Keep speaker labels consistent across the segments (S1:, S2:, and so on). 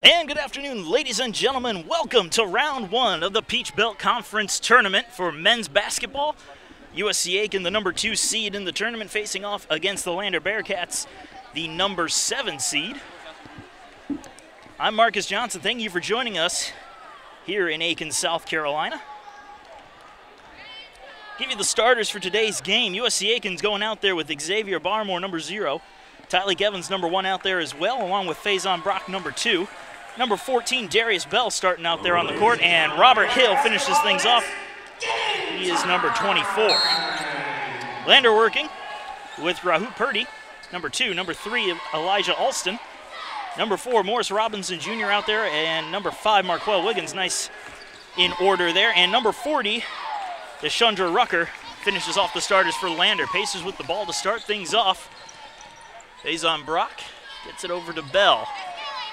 S1: And good afternoon, ladies and gentlemen. Welcome to round one of the Peach Belt Conference Tournament for men's basketball. USC Aiken, the number 2 seed in the tournament, facing off against the Lander Bearcats, the number 7 seed. I'm Marcus Johnson. Thank you for joining us here in Aiken, South Carolina. Give you the starters for today's game. USC Aiken's going out there with Xavier Barmore, number 0. Tyleek Evans, number 1, out there as well, along with Faison Brock, number 2. Number 14, Darius Bell, starting out there on the court, and Robert Hill finishes things off. He is number 24. Lander working with Rahut Purdy, number 2. Number 3, Elijah Alston. Number 4, Morris Robinson Jr. out there, and number 5, Marquell Wiggins, nice in order there. And number 40, Deshandra Rucker, finishes off the starters for Lander. Pacers with the ball to start things off. Faison Brock gets it over to Bell.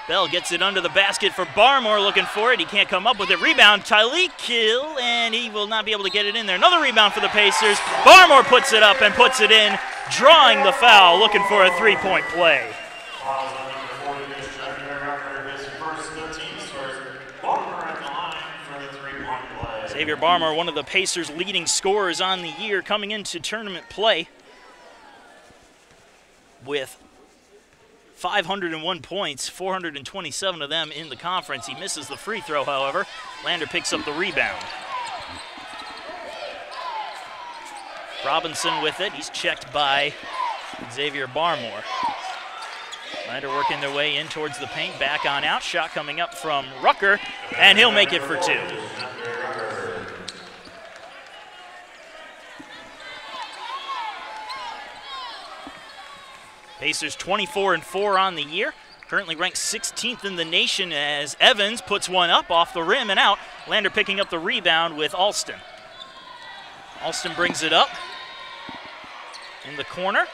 S1: Bell gets it under the basket for Barmore, looking for it. He can't come up with it. Rebound, Tyleek Hill, and he will not be able to get it in there. Another rebound for the Pacers. Barmore puts it up and puts it in, drawing the foul, looking for a 3-point play. Xavier Barmore, one of the Pacers' leading scorers on the year, coming into tournament play with 501 points, 427 of them in the conference. He misses the free throw, however. Lander picks up the rebound. Robinson with it. He's checked by Xavier Barmore. Lander working their way in towards the paint, back on out. Shot coming up from Rucker, and he'll make it for 2. Pacers 24-4 on the year, currently ranked 16th in the nation as Evans puts one up off the rim and out. Lander picking up the rebound with Alston. Alston brings it up in the corner,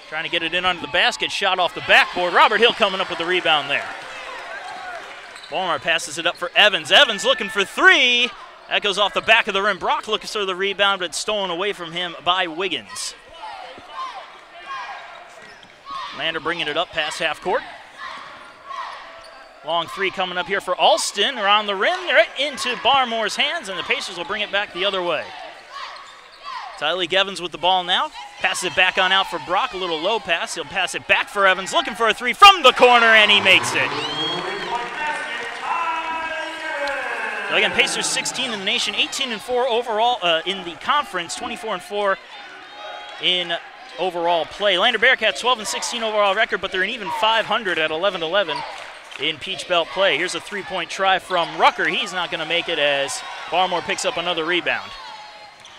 S1: trying to get it in under the basket, shot off the backboard. Robert Hill coming up with the rebound there. Barmore passes it up for Evans. Evans looking for 3. That goes off the back of the rim. Brock looking for the rebound, but stolen away from him by Wiggins. Lander bringing it up past half court. Long 3 coming up here for Alston around the rim, right into Barmore's hands, and the Pacers will bring it back the other way. Tyleek Evans with the ball now. Passes it back on out for Brock, a little low pass. He'll pass it back for Evans, looking for a 3 from the corner, and he makes it. So again, Pacers 16 in the nation, 18-4 overall in the conference, 24-4 in overall play. Lander Bearcats 12-16 overall record, but they're an even 500 at 11-11 in Peach Belt play. Here's a 3-point try from Rucker. He's not going to make it as Barmore picks up another rebound.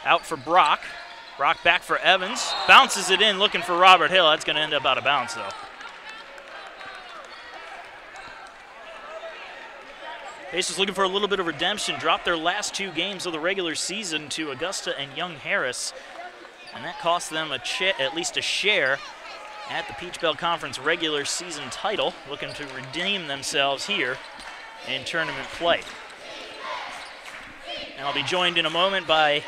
S1: Out for Brock. Brock back for Evans. Bounces it in, looking for Robert Hill. That's going to end up out of bounds, though. Pacers looking for a little bit of redemption. Dropped their last 2 games of the regular season to Augusta and Young Harris, and that cost them at least a share at the Peach Belt Conference regular season title, looking to redeem themselves here in tournament play. And I'll be joined in a moment by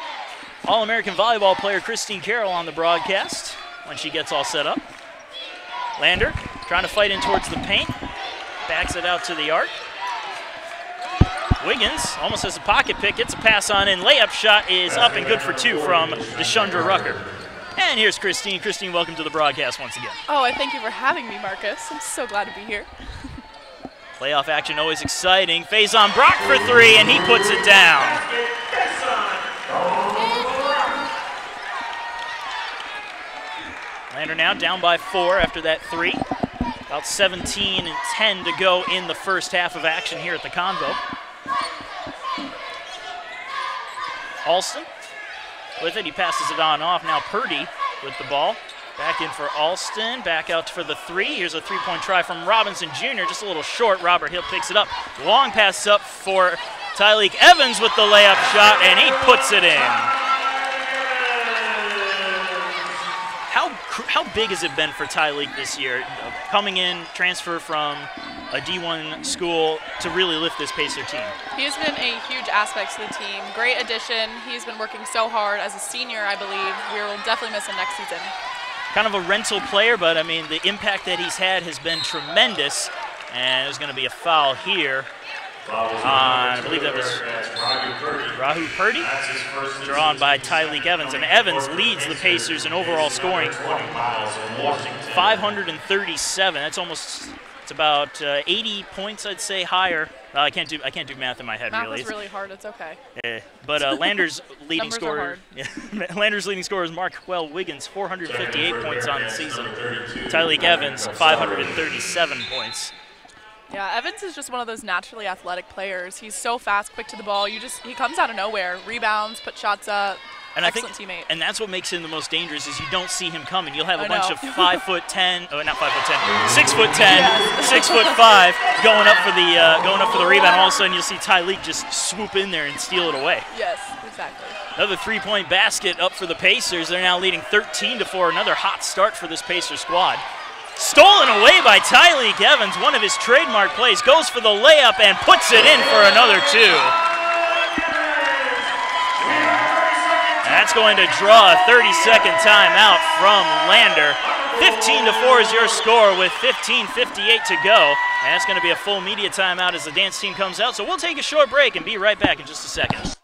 S1: All-American volleyball player Christine Carroll on the broadcast when she gets all set up. Lander trying to fight in towards the paint, backs it out to the arc. Wiggins almost has a pocket pick, gets a pass on in. Layup shot is up and good for 2 from Deshandra Rucker. And here's Christine. Christine, welcome to the broadcast once again.
S2: Oh, and thank you for having me, Marcus. I'm so glad to be here.
S1: Playoff action always exciting. Faison Brock for 3, and he puts it down. Lander now down by 4 after that 3. About 17-10 to go in the first half of action here at the Convo. Alston with it, he passes it on off. Now Purdy with the ball. Back in for Alston, back out for the 3. Here's a 3-point try from Robinson Jr., just a little short. Robert Hill picks it up. Long pass up for Tyleek Evans with the layup shot, and he puts it in. How big has it been for Tyleek this year, coming in, transfer from a D1 school to really lift this Pacer team?
S2: He has been a huge aspect to the team. Great addition. He's been working so hard as a senior, I believe. We will definitely miss him next season. Kind
S1: of a rental player, but I mean, the impact that he's had has been tremendous. And there's going to be a foul here on, I believe that was Rahu Purdy, drawn by Tyleek Evans. And Evans leads the Pacers in overall scoring, 537. That's almost, it's about 80 points, I'd say, higher. I can't do math in my head,
S2: math
S1: really.
S2: Math is really hard. It's okay.
S1: But Lander's leading scorer, Lander's leading scorer is Marquel Wiggins, 458 points on the season. Tyleek Evans, 537 points.
S2: Yeah, Evans is just one of those naturally athletic players. He's so fast, quick to the ball. He comes out of nowhere, rebounds, puts shots up.
S1: And
S2: excellent teammate.
S1: And that's what makes him the most dangerous is you don't see him coming. You'll have a bunch of 5'10", oh not 5'10", 6'10", yes. 6'5", going up for the rebound. All of a sudden you'll see Tyleek just swoop in there and steal it away.
S2: Yes, exactly.
S1: Another three-point basket up for the Pacers. They're now leading 13-4. Another hot start for this Pacer squad. Stolen away by Tyleek Evans, one of his trademark plays, goes for the layup and puts it in for another two. That's going to draw a 30-second timeout from Lander. 15-4 is your score with 15:58 to go. And that's going to be a full media timeout as the dance team comes out. So we'll take a short break and be right back in just a second.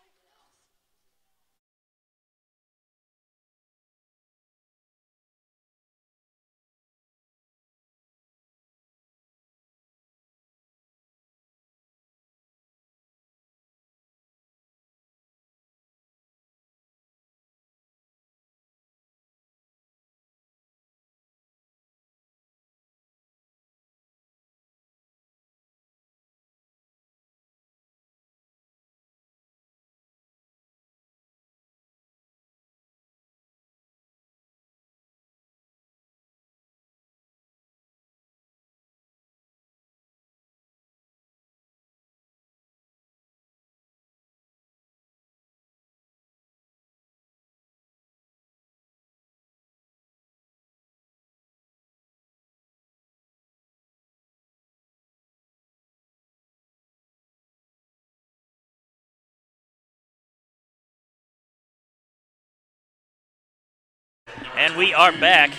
S1: And we are back.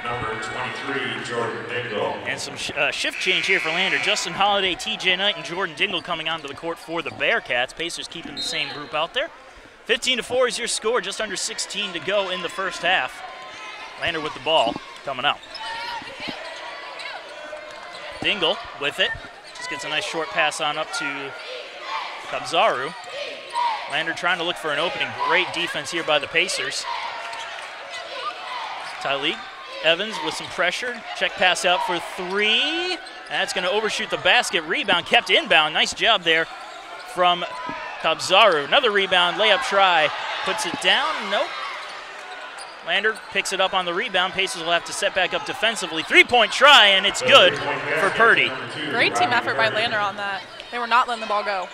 S3: Number 23, Jordan Dingle.
S1: And some shift change here for Lander. Justin Holiday, TJ Knight, and Jordan Dingle coming onto the court for the Bearcats. Pacers keeping the same group out there. 15-4 is your score, just under 16 to go in the first half. Lander with the ball, coming out. Dingle with it. Just gets a nice short pass on up to Kabzaru. Lander trying to look for an opening. Great defense here by the Pacers. Tyleek Evans with some pressure. Check pass out for three. That's going to overshoot the basket. Rebound kept inbound. Nice job there from Kabzaru. Another rebound, layup try. Puts it down. Nope. Lander picks it up on the rebound. Pacers will have to set back up defensively. Three-point try, and it's good for Purdy.
S2: Great team effort by Lander on that. They were not letting the ball go.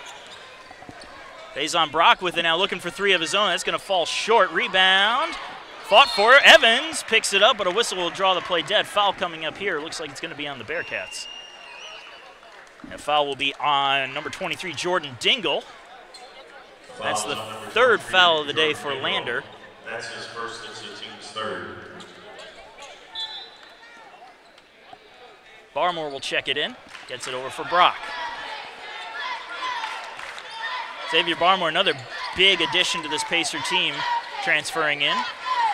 S1: Faison Brock with it now, looking for three of his own. That's going to fall short. Rebound. Fought for it. Evans picks it up, but a whistle will draw the play dead. Foul coming up here. Looks like it's going to be on the Bearcats. That foul will be on number 23, Jordan Dingle. That's the third foul of the day for Lander.
S3: That's his first. It's the team's third.
S1: Barmore will check it in. Gets it over for Brock. Xavier Barmore, another big addition to this Pacer team, transferring in.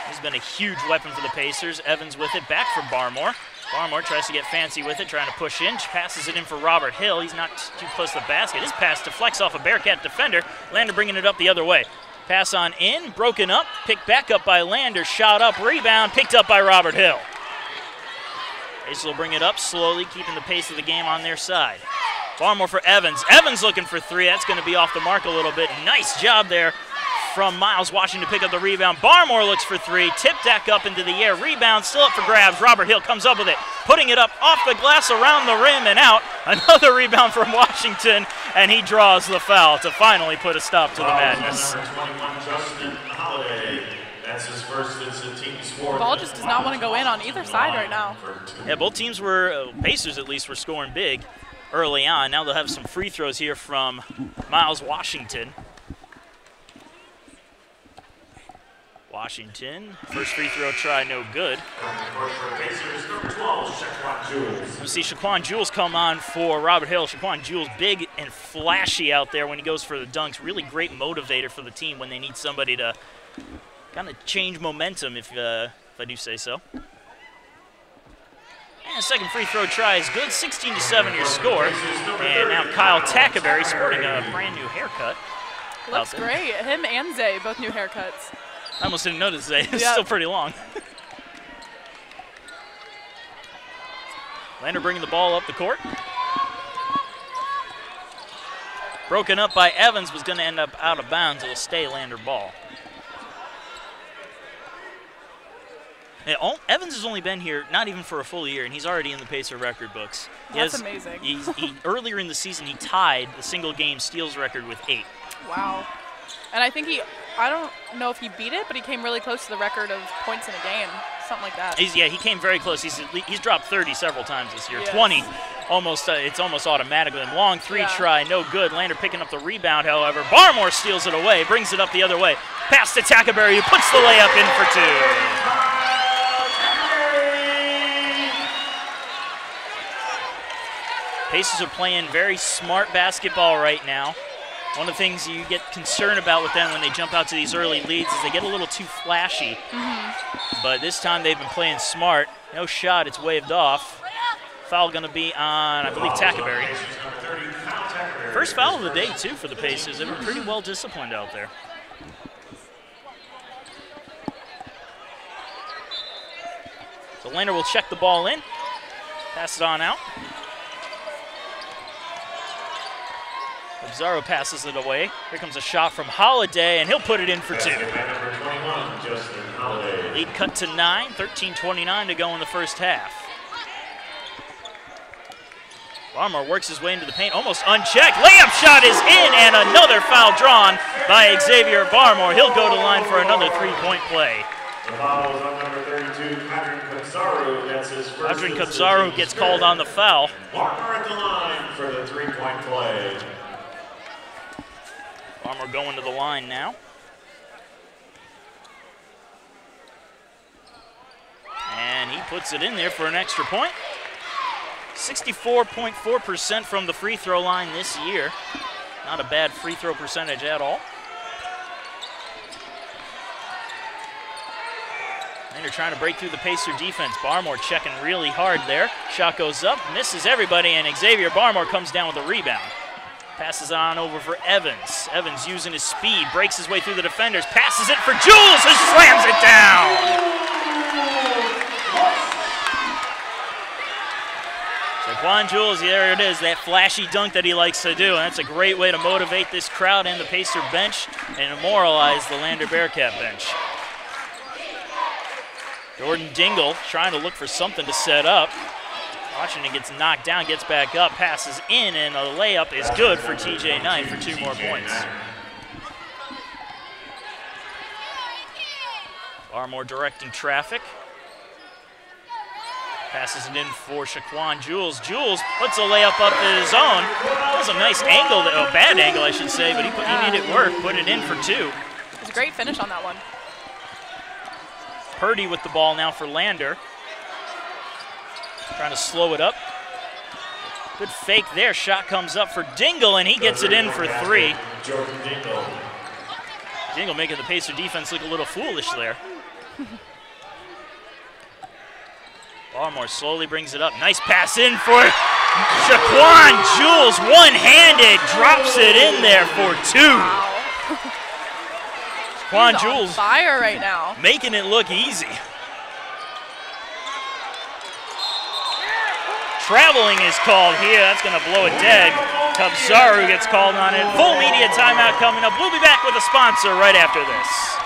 S1: He's been a huge weapon for the Pacers. Evans with it, back for Barmore. Barmore tries to get fancy with it, trying to push in, passes it in for Robert Hill. He's not too close to the basket. His pass deflects off a Bearcat defender. Lander bringing it up the other way. Pass on in, broken up, picked back up by Lander, shot up, rebound, picked up by Robert Hill. Pacers will bring it up slowly, keeping the pace of the game on their side. Barmore for Evans. Evans looking for three. That's going to be off the mark a little bit. Nice job there from Miles Washington to pick up the rebound. Barmore looks for three. Tip back up into the air. Rebound still up for grabs. Robert Hill comes up with it, putting it up off the glass around the rim and out. Another rebound from Washington, and he draws the foul to finally put a stop to the madness.
S3: Number 21, Justin Holiday. That's his first. It's the team score.
S2: The ball just does not want to go in on either side right now.
S1: Yeah, both teams were, Pacers at least, were scoring big early on. Now they'll have some free throws here from Miles Washington. Washington, first free throw try, no good. We see Shaquan Jules come on for Robert Hill. Shaquan Jules, big and flashy out there when he goes for the dunks. Really great motivator for the team when they need somebody to kind of change momentum, if I do say so. And second free throw try is good. 16-7 your score. And now Kyle Tackaberry sporting a brand new haircut.
S2: Looks great. Him and Zay, both new haircuts.
S1: I almost didn't notice Zay. It's still pretty long. Lander bringing the ball up the court. Broken up by Evans, was going to end up out of bounds. It'll stay Lander ball. Evans has only been here not even for a full year, and he's already in the Pacer record books.
S2: That's amazing.
S1: Earlier in the season, he tied the single-game steals record with 8.
S2: Wow. And I think I don't know if he beat it, but he came really close to the record of points in a game, something like that.
S1: Yeah, he came very close. He's dropped 30 several times this year. Yes. 20, it's almost automatic with him. Long three try, no good. Lander picking up the rebound, however. Barmore steals it away, brings it up the other way. Pass to Tackaberry, who puts the layup in for 2. Pacers are playing very smart basketball right now. One of the things you get concerned about with them when they jump out to these early leads is they get a little too flashy. But this time they've been playing smart. No shot, it's waved off. Foul going to be on, I believe, Tackaberry. First foul of the day, too, for the Pacers. They've been pretty well disciplined out there. So Lander will check the ball in. Pass it on out. Pizarro passes it away. Here comes a shot from Holiday, and he'll put it in for 2. Lead cut to 9, 13:29 to go in the first half. Barmore works his way into the paint, almost unchecked. Layup shot is in, and another foul drawn by Xavier Barmore. He'll go to line for another 3-point play.
S3: The foul is on number 32, Adrian Kabzaru. That's his first.
S1: Adrian Kabzaru gets called on the foul.
S3: Barmore at the line for the 3-point play.
S1: Barmore going to the line now. And he puts it in there for an extra point. 64.4% from the free throw line this year. Not a bad free throw percentage at all. And they're trying to break through the Pacer defense. Barmore checking really hard there. Shot goes up, misses everybody, and Xavier Barmore comes down with a rebound. Passes on over for Evans. Evans using his speed, breaks his way through the defenders, passes it for Jules, who slams it down. Shaquan Jules, there it is, that flashy dunk that he likes to do, and that's a great way to motivate this crowd and the Pacer bench and immortalize the Lander Bearcat bench. Jordan Dingle trying to look for something to set up. Washington gets knocked down, gets back up, passes in, and a layup is good for TJ Knight for 2 more points. Barmore directing traffic. Passes it in for Shaquan Jules. Jules puts a layup up to his own. That was a nice angle, a bad angle I should say, but he made it work, put it in for 2.
S2: It was a great finish on that one.
S1: Purdy with the ball now for Lander. Trying to slow it up. Good fake there. Shot comes up for Dingle, and he gets it in for 3. Dingle making the Pacer defense look a little foolish there. Barmore slowly brings it up. Nice pass in for Shaquan Jules. One-handed, drops it in there for 2.
S2: Wow.
S1: Shaquan Jules
S2: on fire right now.
S1: Making it look easy. Traveling is called here. That's going to blow it dead. Kabzaru gets called on it. Full media timeout coming up. We'll be back with a sponsor right after this.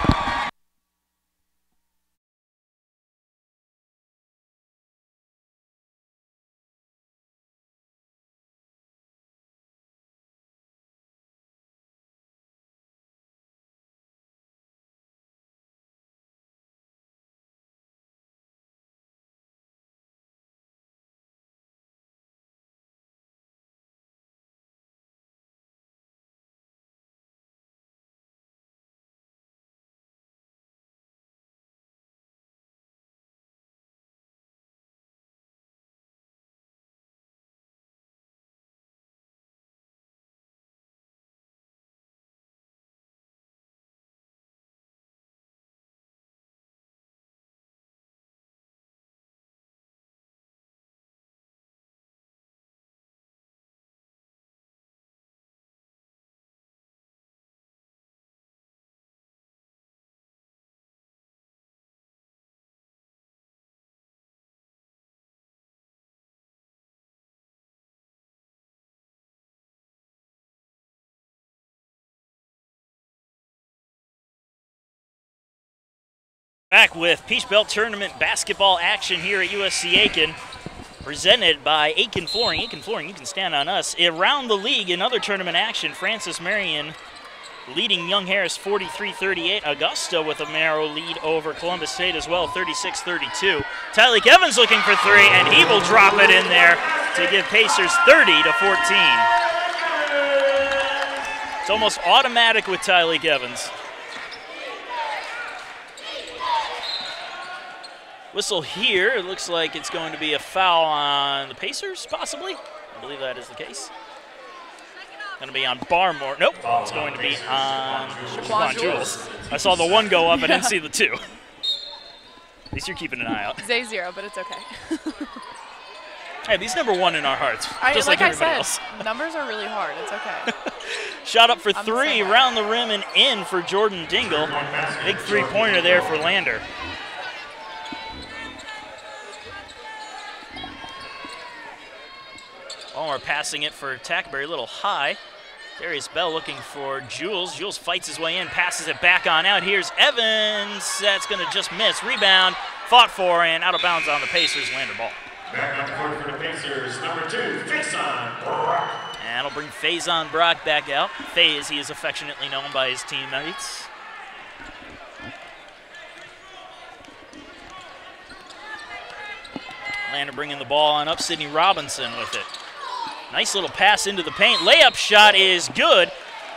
S1: Back with Peach Belt Tournament basketball action here at USC Aiken, presented by Aiken Flooring. Aiken Flooring, you can stand on us. Around the league, in other tournament action, Francis Marion leading Young Harris 43-38. Augusta with a narrow lead over Columbus State as well, 36-32. Tyleek Evans looking for three, and he will drop it in there to give Pacers 30-14. It's almost automatic with Tyleek Evans. Whistle here, it looks like it's going to be a foul on the Pacers, possibly. I believe that is the case. Going to be on Barmore. Nope, it's going to be on Shaquan Jules. I saw the one go up, I didn't see the two. At least you're keeping an eye out.
S2: Zay 0, but it's okay.
S1: Hey, he's number one in our hearts, just like everybody else.
S2: Numbers are really hard, it's okay.
S1: Shot up for three, round the rim and in for Jordan Dingle. Big three-pointer there for Lander. Ballmer passing it for Tackberry, a little high. Darius Bell looking for Jules. Jules fights his way in, passes it back on out. Here's Evans. That's going to just miss. Rebound, fought for, and out of bounds on the Pacers. Lander ball.
S3: Back on the court for the Pacers, number 2, Faison Brock.
S1: And that'll bring Faison Brock back out. Faye, as he is affectionately known by his teammates. Lander bringing the ball on up. Sidney Robinson with it. Nice little pass into the paint. Layup shot is good.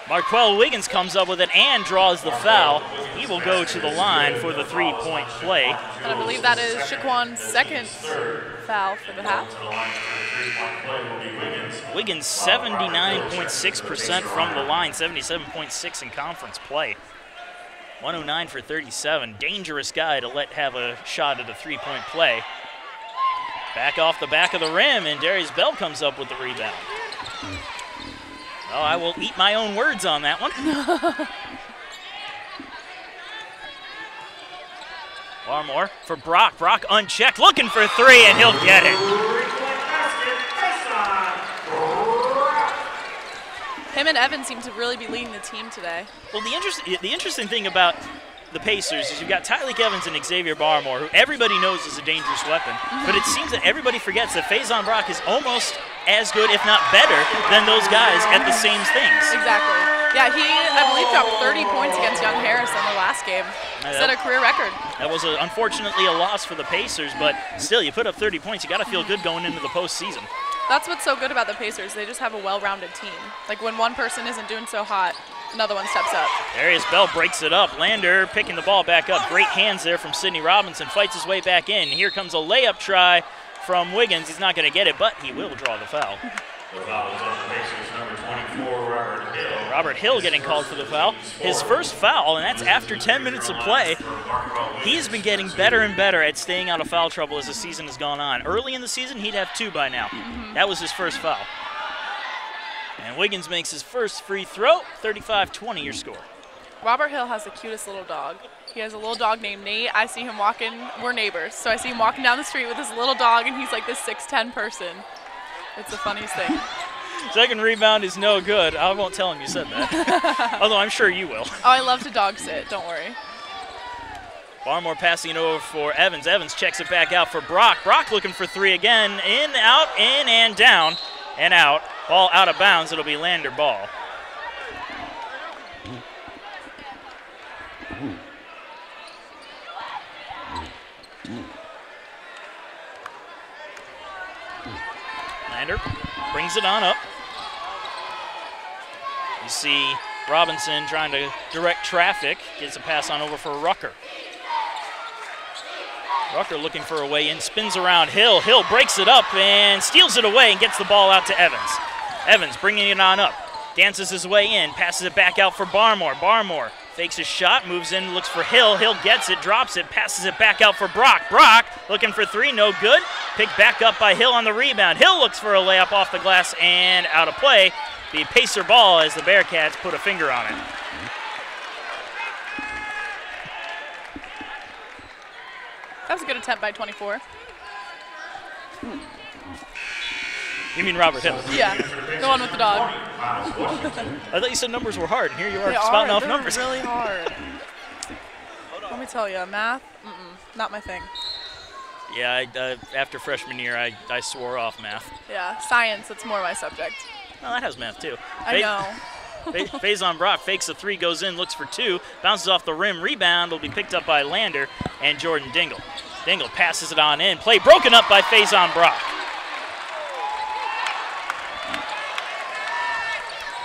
S1: Marquell Wiggins comes up with it and draws the foul. He will go to the line for the three-point play.
S2: And I believe that is Shaquan's second foul for the half.
S1: Wiggins 79.6% from the line, 77.6 in conference play. 109 for 37. Dangerous guy to let have a shot at a three-point play. Back off the back of the rim, and Darius Bell comes up with the rebound. Oh, I will eat my own words on that one. Barmore for Brock. Brock unchecked, looking for three, and he'll get it.
S2: Him and Evan seem to really be leading the team today.
S1: Well, the interesting thing about the Pacers is you've got Tyleek Evans and Xavier Barmore, who everybody knows is a dangerous weapon, but it seems that everybody forgets that Faison Brock is almost as good, if not better, than those guys at the same things.
S2: Exactly. Yeah, he, I believe, dropped 30 points against Young Harris in the last game. Set a career record. That
S1: was unfortunately a loss for the Pacers, but still, you put up 30 points, you got to feel good going into the postseason.
S2: That's what's so good about the Pacers. They just have a well-rounded team. Like when one person isn't doing so hot, another one steps up.
S1: Darius Bell breaks it up. Lander picking the ball back up. Great hands there from Sidney Robinson. Fights his way back in. Here comes a layup try from Wiggins. He's not going to get it, but he will draw the foul.
S3: The foul is on the Pacers, number 24, Robert Hill.
S1: Robert Hill getting called for the foul. His first foul, and that's after 10 minutes of play. He's been getting better and better at staying out of foul trouble as the season has gone on. Early in the season, he'd have 2 by now. That was his first foul. And Wiggins makes his first free throw, 35-20 your score.
S2: Robert Hill has the cutest little dog. He has a little dog named Nate. I see him walking, we're neighbors, so I see him walking down the street with his little dog, and he's like this 6'10" person. It's the funniest thing.
S1: Second rebound is no good. I won't tell him you said that, although I'm sure you will.
S2: Oh, I love to dog sit, don't worry.
S1: Barmore passing it over for Evans. Evans checks it back out for Brock. Brock looking for three again. In, out, in, and down, and out. Ball out of bounds. It'll be Lander ball. Lander brings it on up. You see Robinson trying to direct traffic. Gets a pass on over for Rucker. Rucker looking for a way in, spins around Hill. Hill breaks it up and steals it away and gets the ball out to Evans. Evans bringing it on up. Dances his way in, passes it back out for Barmore. Barmore fakes his shot, moves in, looks for Hill. Hill gets it, drops it, passes it back out for Brock. Brock looking for three, no good. Picked back up by Hill on the rebound. Hill looks for a layup off the glass and out of play. The Pacer ball as the Bearcats put a finger on it.
S2: That was a good attempt by 24.
S1: You mean Robert Hill?
S2: Yeah, the one with the dog.
S1: I thought you said numbers were hard, and here you are spouting off numbers.
S2: They're really hard. Let me tell you, math, not my thing.
S1: Yeah, after freshman year, I swore off math.
S2: Yeah, science, that's more my subject.
S1: Well, that has math, too.
S2: I know.
S1: Faison Brock fakes a 3, goes in, looks for 2, bounces off the rim, rebound will be picked up by Lander and Jordan Dingle. Dingle passes it on in, play broken up by Faison Brock.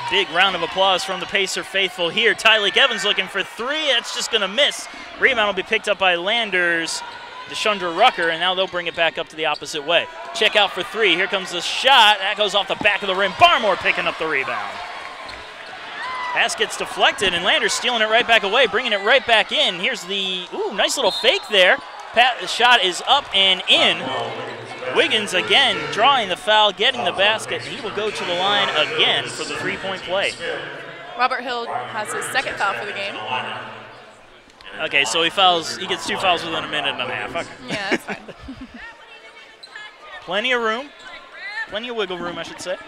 S1: Big round of applause from the Pacer faithful here. Tyleek Evans looking for 3, that's just gonna miss. Rebound will be picked up by Landers, Deshandra Rucker, and now they'll bring it back up to the opposite way. Check out for 3, here comes the shot, that goes off the back of the rim. Barmore picking up the rebound. Pass gets deflected, and Landers stealing it right back away, bringing it right back in. Here's the, nice little fake there. The shot is up and in. Wiggins again drawing the foul, getting the basket, and he will go to the line again for the 3-point play.
S2: Robert Hill has his 2nd foul for the game.
S1: Okay, so he gets 2 fouls within a minute and a half. Okay.
S2: Yeah, that's fine.
S1: Plenty of room, plenty of wiggle room, I should say.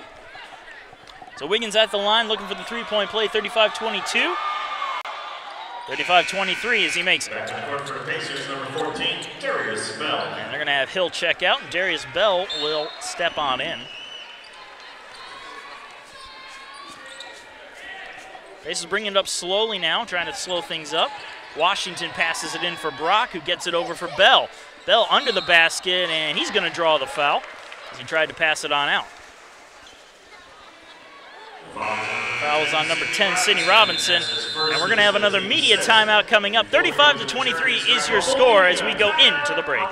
S1: So Wiggins at the line looking for the 3-point play, 35-22. 35-23 as he makes it.
S3: Pacers, number 14, Darius Bell.
S1: And they're going to have Hill check out, and Darius Bell will step on in. Pacers bringing it up slowly now, trying to slow things up. Washington passes it in for Brock, who gets it over for Bell. Bell under the basket, and he's going to draw the foul as he tried to pass it on out. Foul is on number 10, Sydney Robinson. And we're going to have another media timeout coming up. 35-23 is your score as we go into the break.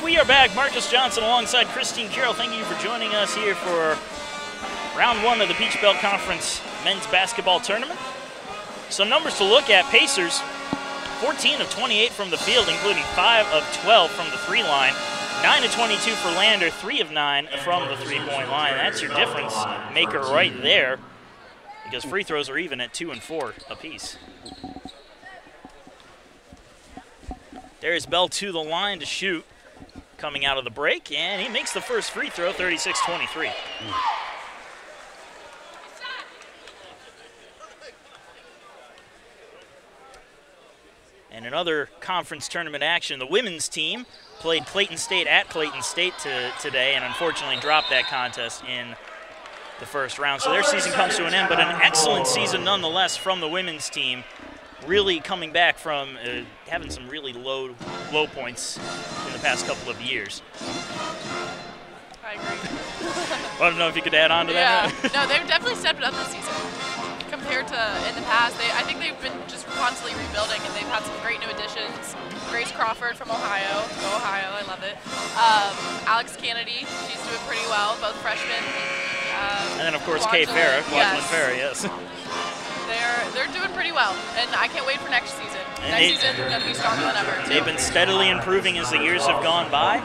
S1: We are back. Marcus Johnson alongside Christine Carroll. Thank you for joining us here for round 1 of the Peach Belt Conference men's basketball tournament. Some numbers to look at. Pacers, 14 of 28 from the field, including 5 of 12 from the 3 line. 9 of 22 for Lander, 3 of 9 from the 3-point line. That's your difference maker right there, because free throws are even at 2 and 4 apiece. There's Bell to the line to shoot. Coming out of the break, and he makes the first free throw, 36-23. And another conference tournament action, the women's team played Clayton State at Clayton State today and unfortunately dropped that contest in the first round. So their season comes to an end, but an excellent season nonetheless from the women's team. Really coming back from having some really low points in the past couple of years.
S2: I agree.
S1: I don't know if you could add on to that.
S2: Yeah, no, they've definitely stepped it up this season compared to in the past. I think they've been just constantly rebuilding, and they've had some great new additions. Grace Crawford from Ohio. Go Ohio, I love it. Alex Kennedy, she's doing pretty well, both freshmen.
S1: And then, of course, Kay Farah, Washington Farah, yes.
S2: They're doing pretty well, and I can't wait for next season. Next season is going to be stronger than ever.
S1: They've been steadily improving as the years have gone by,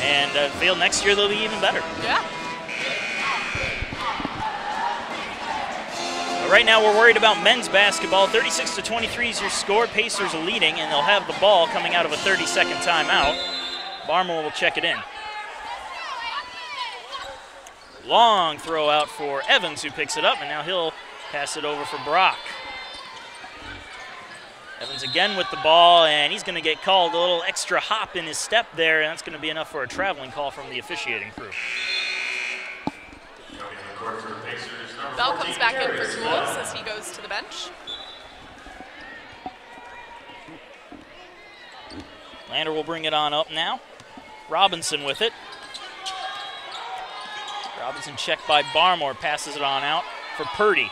S1: and feel next year they'll be even better.
S2: Yeah.
S1: But right now we're worried about men's basketball. 36-23 is your score. Pacers leading, and they'll have the ball coming out of a 30-second timeout. Barmore will check it in. Long throw out for Evans, who picks it up, and now he'll pass it over for Brock. Evans again with the ball, and he's going to get called a little extra hop in his step there, and that's going to be enough for a traveling call from the officiating crew.
S2: Bell comes back in for Jules as he goes to the bench.
S1: Lander will bring it on up now. Robinson with it. Robinson checked by Barmore, passes it on out for Purdy.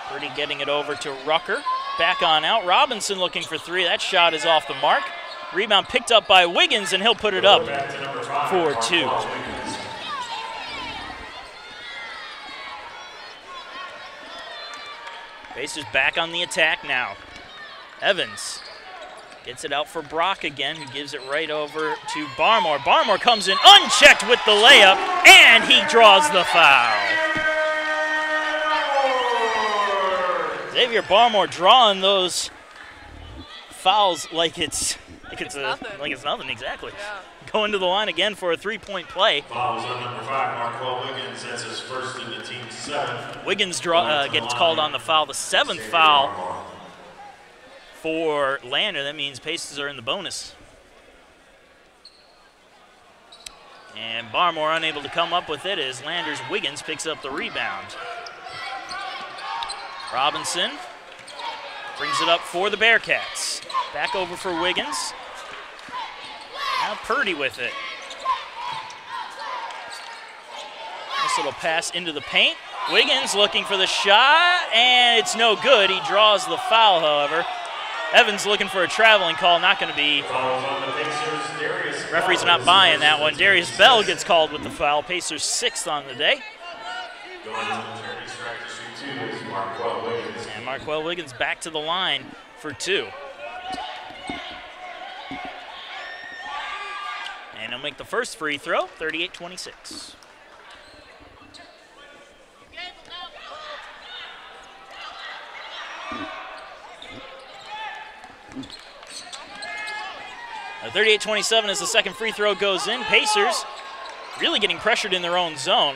S1: Purdy getting it over to Rucker. Back on out. Robinson looking for three. That shot is off the mark. Rebound picked up by Wiggins, and he'll put it up for two. Pacers back on the attack now. Evans gets it out for Brock again, who gives it right over to Barmore. Barmore comes in unchecked with the layup, and he draws the foul. Xavier Barmore drawing those fouls like it's nothing, exactly.
S2: Yeah.
S1: Going to the line again for a three-point play.
S3: Fouls on number 5, Marquel Wiggins. That's his first in the team's 7th.
S1: Wiggins gets called on the foul, the 7th foul for Lander. That means Pacers are in the bonus. And Barmore unable to come up with it as Lander's Wiggins picks up the rebound. Robinson brings it up for the Bearcats. Back over for Wiggins. Now Purdy with it. Nice little pass into the paint. Wiggins looking for the shot, and it's no good. He draws the foul, however. Evans looking for a traveling call, not going to be. Referees are not buying that one. Darius Bell gets called with the foul. Pacers 6th on the day. And Marquel Wiggins back to the line for 2. And he'll make the first free throw, 38-26. Now 38-27 as the second free throw goes in. Pacers really getting pressured in their own zone.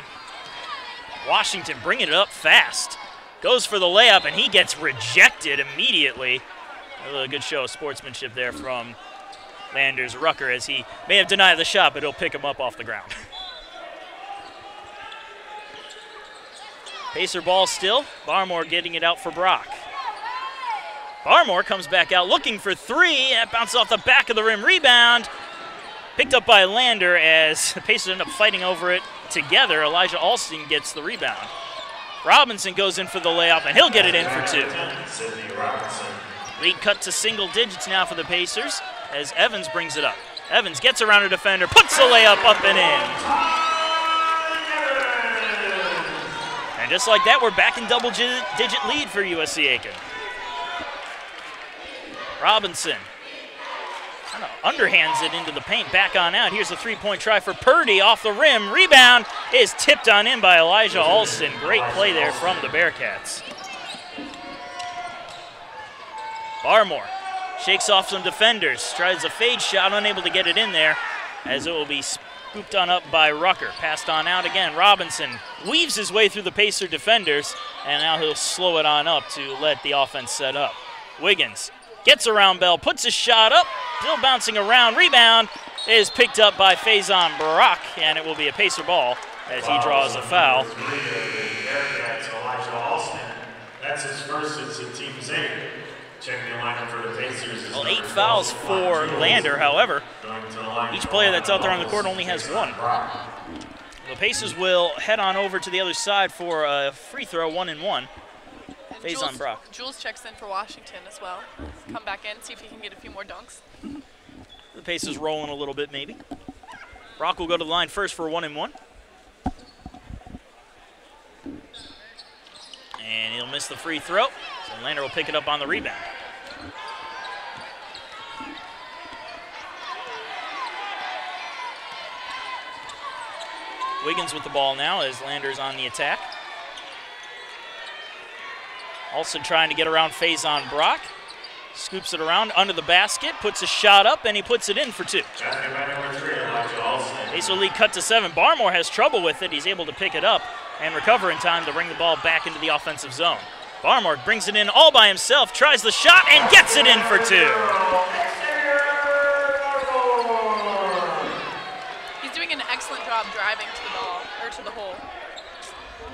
S1: Washington bringing it up fast. Goes for the layup, and he gets rejected immediately. A good show of sportsmanship there from Landers Rucker, as he may have denied the shot, but he'll pick him up off the ground. Pacer ball still. Barmore getting it out for Brock. Barmore comes back out looking for three. That bounces off the back of the rim. Rebound picked up by Lander as the Pacers end up fighting over it together. Elijah Alston gets the rebound. Robinson goes in for the layup, and he'll get it in for 2. Lead cut to single digits now for the Pacers as Evans brings it up. Evans gets around a defender, puts the layup up and in. And just like that, we're back in double-digit lead for USC Aiken. Robinson kind of underhands it into the paint, back on out. Here's a three-point try for Purdy off the rim. Rebound is tipped on in by Elijah Alston. Great play there from the Bearcats. Barmore shakes off some defenders, tries a fade shot, unable to get it in there, as it will be scooped on up by Rucker. Passed on out again. Robinson weaves his way through the Pacer defenders, and now he'll slow it on up to let the offense set up. Wiggins gets around Bell, puts his shot up, still bouncing around. Rebound is picked up by Faison Barak, and it will be a Pacer ball as he draws a foul.
S3: That's his first since the team's 8. Checking the lineup for the Pacers.
S1: Well, 8 fouls for Lander, however. Each player that's out there on the court only has 1. The Pacers will head on over to the other side for a free throw, 1-and-1. Faison Brock.
S2: Jules checks in for Washington as well. Come back in, see if he can get a few more dunks.
S1: The Pacers rolling a little bit, maybe. Brock will go to the line first for 1-and-1. And he'll miss the free throw, so Lander will pick it up on the rebound. Wiggins with the ball now as Lander's on the attack. Also trying to get around Faison Brock. Scoops it around under the basket, puts a shot up, and he puts it in for 2. Pacer lead cut to 7. Barmore has trouble with it. He's able to pick it up and recover in time to bring the ball back into the offensive zone. Barmore brings it in all by himself, tries the shot, and gets it in for 2.
S2: He's doing an excellent job driving to the ball, or to the hole.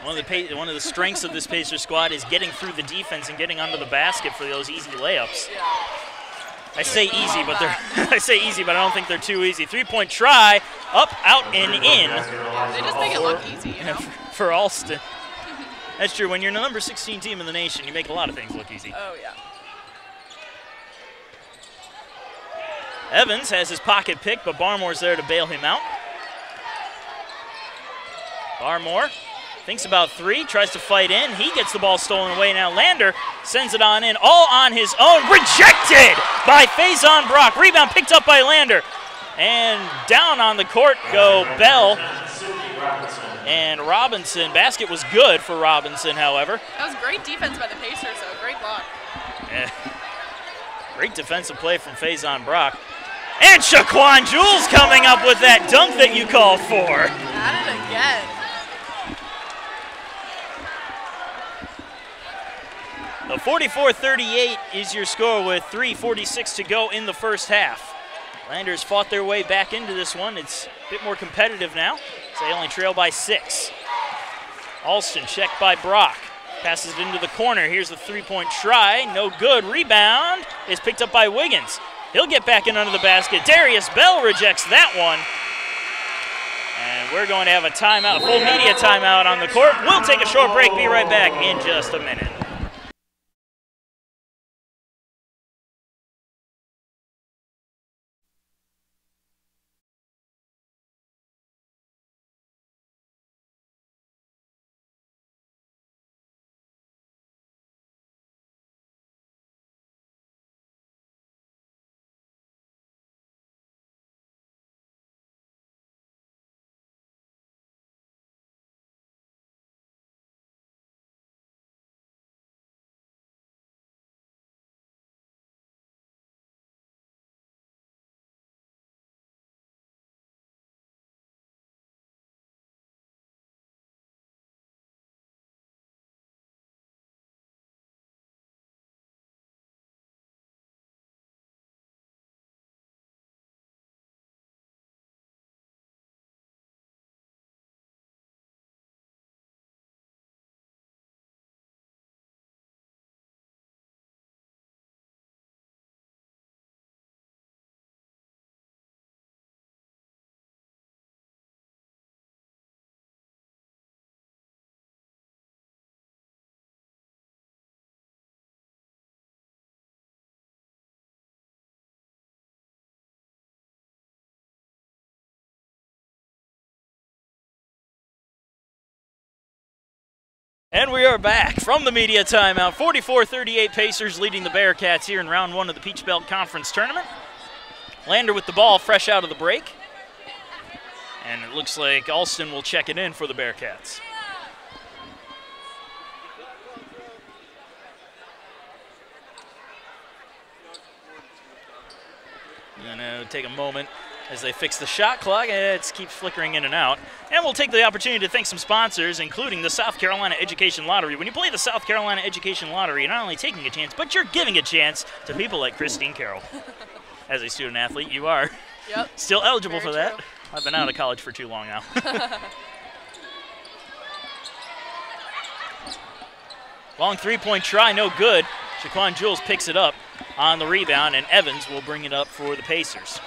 S1: One of the strengths of this Pacers squad is getting through the defense and getting under the basket for those easy layups.
S2: Yeah.
S1: I say easy, but I don't think they're too easy. 3-point try, up, out, and in.
S2: Yeah, they just make it look easy, you know?
S1: For Alston. That's true. When you're the number 16 team in the nation, you make a lot of things look easy.
S2: Oh, yeah.
S1: Evans has his pocket pick, but Barmore's there to bail him out. Barmore thinks about 3, tries to fight in. He gets the ball stolen away. Now Lander sends it on in, all on his own. Rejected by Faison Brock. Rebound picked up by Lander. And down on the court go Bell and Robinson. Basket was good for Robinson, however.
S2: That was great defense by the Pacers, though. Great block.
S1: Yeah. Great defensive play from Faison Brock. And Shaquan Jules coming up with that dunk that you called for.
S2: At it again.
S1: The 44-38 is your score with 3:46 to go in the first half. Landers fought their way back into this one. It's a bit more competitive now, so they only trail by 6. Alston checked by Brock. Passes it into the corner. Here's the 3-point try. No good. Rebound is picked up by Wiggins. He'll get back in under the basket. Darius Bell rejects that one. And we're going to have a timeout, a full media timeout on the court. We'll take a short break. Be right back in just a minute. And we are back from the media timeout. 44-38 Pacers leading the Bearcats here in round 1 of the Peach Belt Conference Tournament. Lander with the ball fresh out of the break. And it looks like Alston will check it in for the Bearcats. Gonna take a moment as they fix the shot clock. It keeps flickering in and out. And we'll take the opportunity to thank some sponsors, including the South Carolina Education Lottery. When you play the South Carolina Education Lottery, you're not only taking a chance, but you're giving a chance to people like Christine Carroll. As a student athlete, you are still eligible for that. I've been out of college for too long now. Long 3-point try, no good. Shaquan Jules picks it up on the rebound, and Evans will bring it up for the Pacers.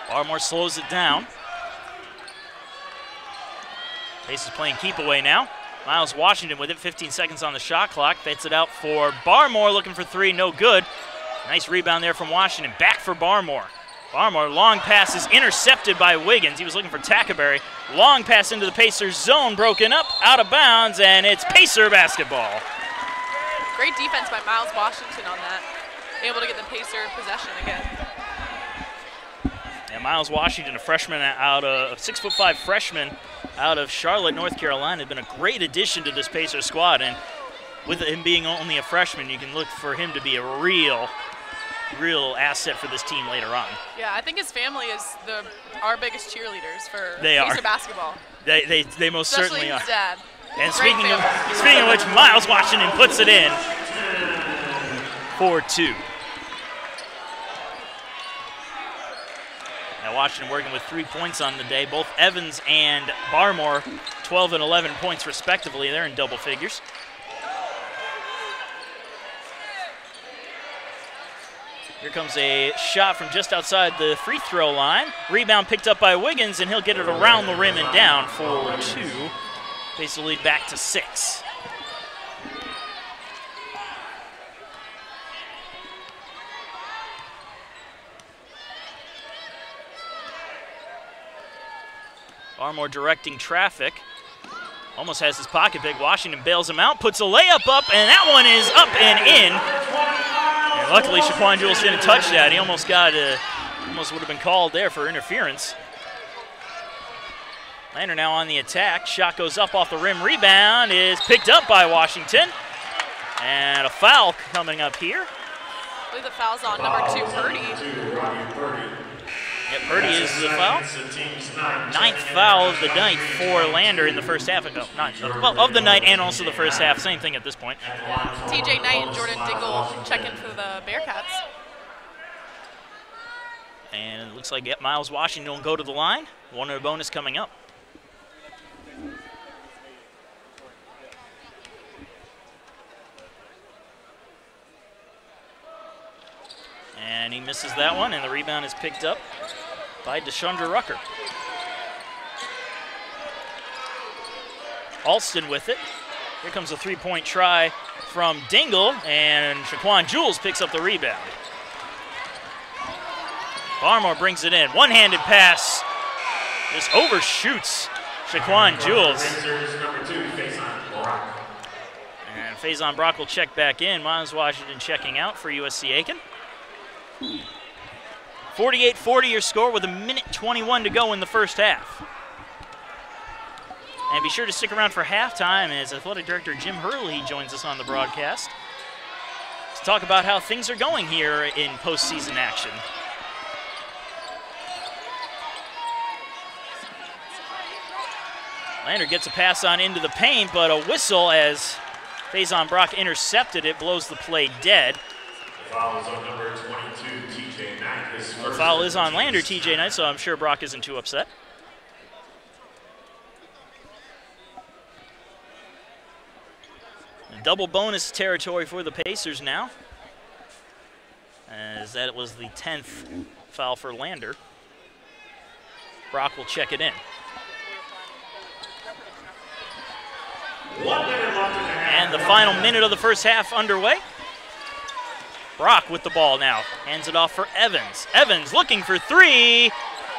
S1: Barmore slows it down. Pacers playing keep away now. Miles Washington with it, 15 seconds on the shot clock. Fits it out for Barmore, looking for 3, no good. Nice rebound there from Washington. Back for Barmore. Barmore, long pass is intercepted by Wiggins. He was looking for Tackaberry. Long pass into the Pacers zone, broken up, out of bounds, and it's Pacer basketball.
S2: Great defense by Miles Washington on that. Able to get the Pacer possession again.
S1: And Miles Washington, a freshman out of a 6'5" freshman out of Charlotte, North Carolina, has been a great addition to this Pacers squad. And with him being only a freshman, you can look for him to be a real asset for this team later on.
S2: Yeah, I think his family is our biggest cheerleaders for
S1: Pacer
S2: basketball.
S1: They most
S2: Especially
S1: certainly are.
S2: his dad.
S1: And speaking of which, Miles Washington puts it in for 2. Now Washington working with 3 points on the day. Both Evans and Barmore, 12 and 11 points respectively. They're in double figures. Here comes a shot from just outside the free throw line. Rebound picked up by Wiggins, and he'll get it around the rim and down for 2. Takes the lead back to 6. Barmore directing traffic. Almost has his pocket pick. Washington bails him out, puts a layup up, and that one is up and in. And luckily, Shaquan Jules didn't touch that. He almost would have been called there for interference. Lander now on the attack. Shot goes up off the rim. Rebound is picked up by Washington. And a foul coming up here.
S2: I believe the foul's on number 2, Purdy.
S1: Yep, Purdy is the foul. 9th foul of the night for Lander in the first half. Of the night and also the first half. Same thing at this point.
S2: TJ Knight and Jordan Dingle checking for the Bearcats.
S1: And it looks like Miles Washington will go to the line. One of the bonus coming up. And he misses that one, and the rebound is picked up by Deshandra Rucker. Alston with it. Here comes a 3-point try from Dingle, and Shaquan Jules picks up the rebound. Barmore brings it in. One-handed pass. Just overshoots Shaquan Jules. And Faison Brock will check back in. Miles Washington checking out for USC Aiken. 48-40 your score with 1:21 to go in the first half. And be sure to stick around for halftime as Athletic Director Jim Hurley joins us on the broadcast to talk about how things are going here in postseason action. Lander gets a pass on into the paint, but a whistle as Faison Brock intercepted it, blows the play dead.
S3: The foul is on number 22, TJ Knight.
S1: The foul is on Lander, TJ Knight, so I'm sure Brock isn't too upset. Double bonus territory for the Pacers now, as that was the 10th foul for Lander. Brock will check it in.
S3: 1 minute left in the half.
S1: And the final minute of the first half underway. Brock with the ball now. Hands it off for Evans. Evans looking for 3.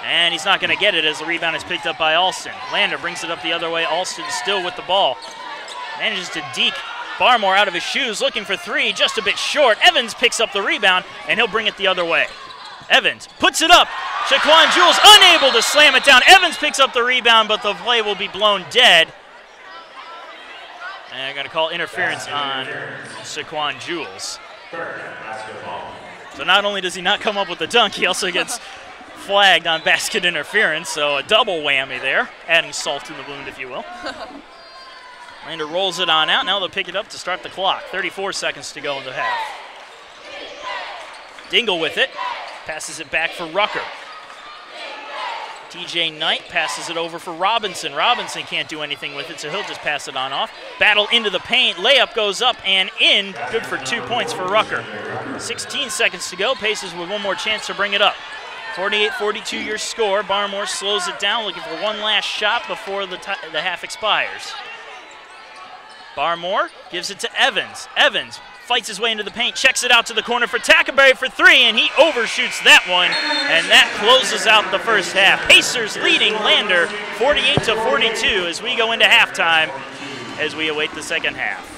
S1: And he's not going to get it as the rebound is picked up by Alston. Lander brings it up the other way. Alston still with the ball. Manages to deke Barmore out of his shoes, looking for 3, just a bit short. Evans picks up the rebound, and he'll bring it the other way. Evans puts it up. Shaquan Jules unable to slam it down. Evans picks up the rebound, but the play will be blown dead. And they're going to call interference on Shaquan Jules. So not only does he not come up with the dunk, he also gets flagged on basket interference, so a double whammy there, adding salt in the wound, if you will. Lander rolls it on out. Now they'll pick it up to start the clock. 34 seconds to go in the half. Dingle with it. Passes it back for Rucker. TJ Knight passes it over for Robinson. Robinson can't do anything with it, so he'll just pass it on off. Battle into the paint. Layup goes up and in. Good for 2 points for Rucker. 16 seconds to go. Pacers with one more chance to bring it up. 48-42 your score. Barmore slows it down, looking for one last shot before the half expires. Barmore gives it to Evans. Evans fights his way into the paint, checks it out to the corner for Tackerberry for 3, and he overshoots that one, and that closes out the first half. Pacers leading Lander 48-42 as we go into halftime as we await the second half.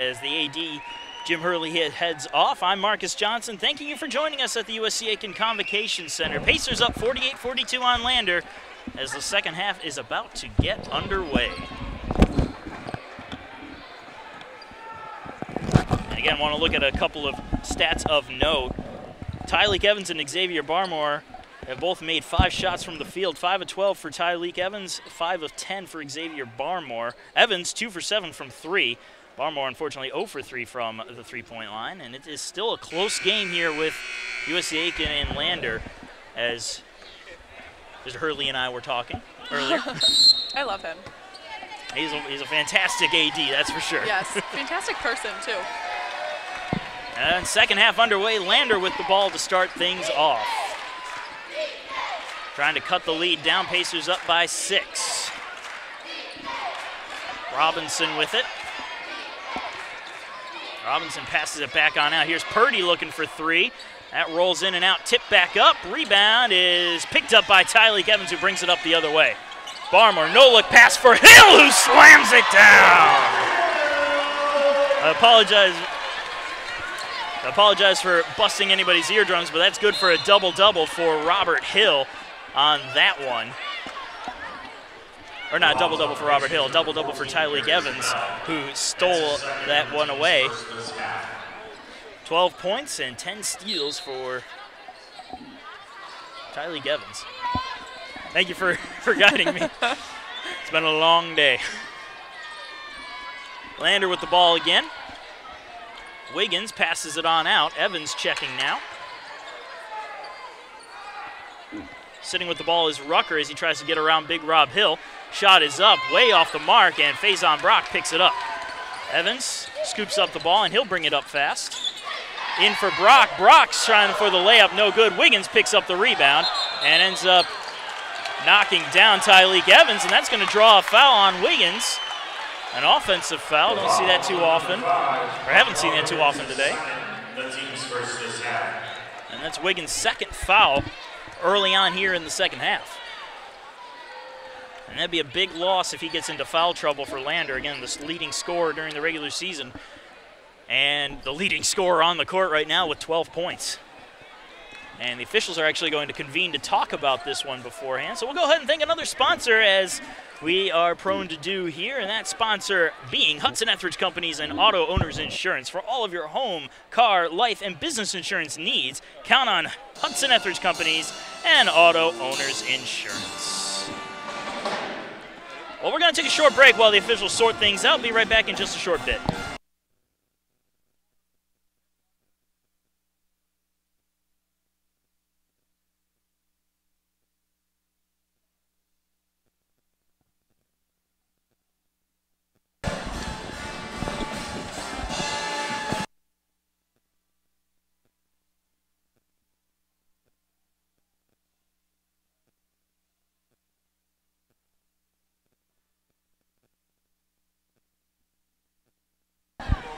S1: As the AD, Jim Hurley, heads off, I'm Marcus Johnson. Thanking you for joining us at the USC Aiken Convocation Center. Pacers up 48-42 on Lander as the second half is about to get underway. And again, want to look at a couple of stats of note. Tyleek Evans and Xavier Barmore have both made 5 shots from the field. 5 of 12 for Tyleek Evans, 5 of 10 for Xavier Barmore. Evans 2 for 7 from 3. Barmore, unfortunately, 0 for 3 from the three-point line, and it is still a close game here with USC Aiken and Lander, as Mr. Hurley and I were talking earlier.
S2: I love him.
S1: He's a fantastic AD, that's for sure.
S2: Yes, fantastic person, too.
S1: And second half underway, Lander with the ball to start things off. Trying to cut the lead down, Pacers up by 6. Robinson with it. Robinson passes it back on out. Here's Purdy looking for 3. That rolls in and out, tip back up. Rebound is picked up by Tyleek Evans, who brings it up the other way. Barmore, no-look pass for Hill, who slams it down. I apologize for busting anybody's eardrums, but that's good for a double-double for Robert Hill on that one. Or not double-double for Robert Hill, double-double for Tyleek Evans, who stole that one away. 12 points and 10 steals for Tyleek Evans. Thank you for guiding me. It's been a long day. Lander with the ball again. Wiggins passes it on out. Evans checking now. Sitting with the ball is Rucker as he tries to get around Big Rob Hill. Shot is up, way off the mark, and Faison Brock picks it up. Evans scoops up the ball, and he'll bring it up fast. In for Brock. Brock's trying for the layup, no good. Wiggins picks up the rebound and ends up knocking down Tyleek Evans, and that's going to draw a foul on Wiggins. An offensive foul. Don't see that too often, or haven't seen that too often today. And that's Wiggins' second foul early on here in the second half. And that'd be a big loss if he gets into foul trouble for Lander. Again, this leading scorer during the regular season, and the leading scorer on the court right now with 12 points. And the officials are actually going to convene to talk about this one beforehand. So we'll go ahead and thank another sponsor, as we are prone to do here, and that sponsor being Hudson Etheridge Companies and Auto Owners Insurance. For all of your home, car, life, and business insurance needs, count on Hudson Etheridge Companies and Auto Owners Insurance. Well, we're going to take a short break while the officials sort things out. Be right back in just a short bit.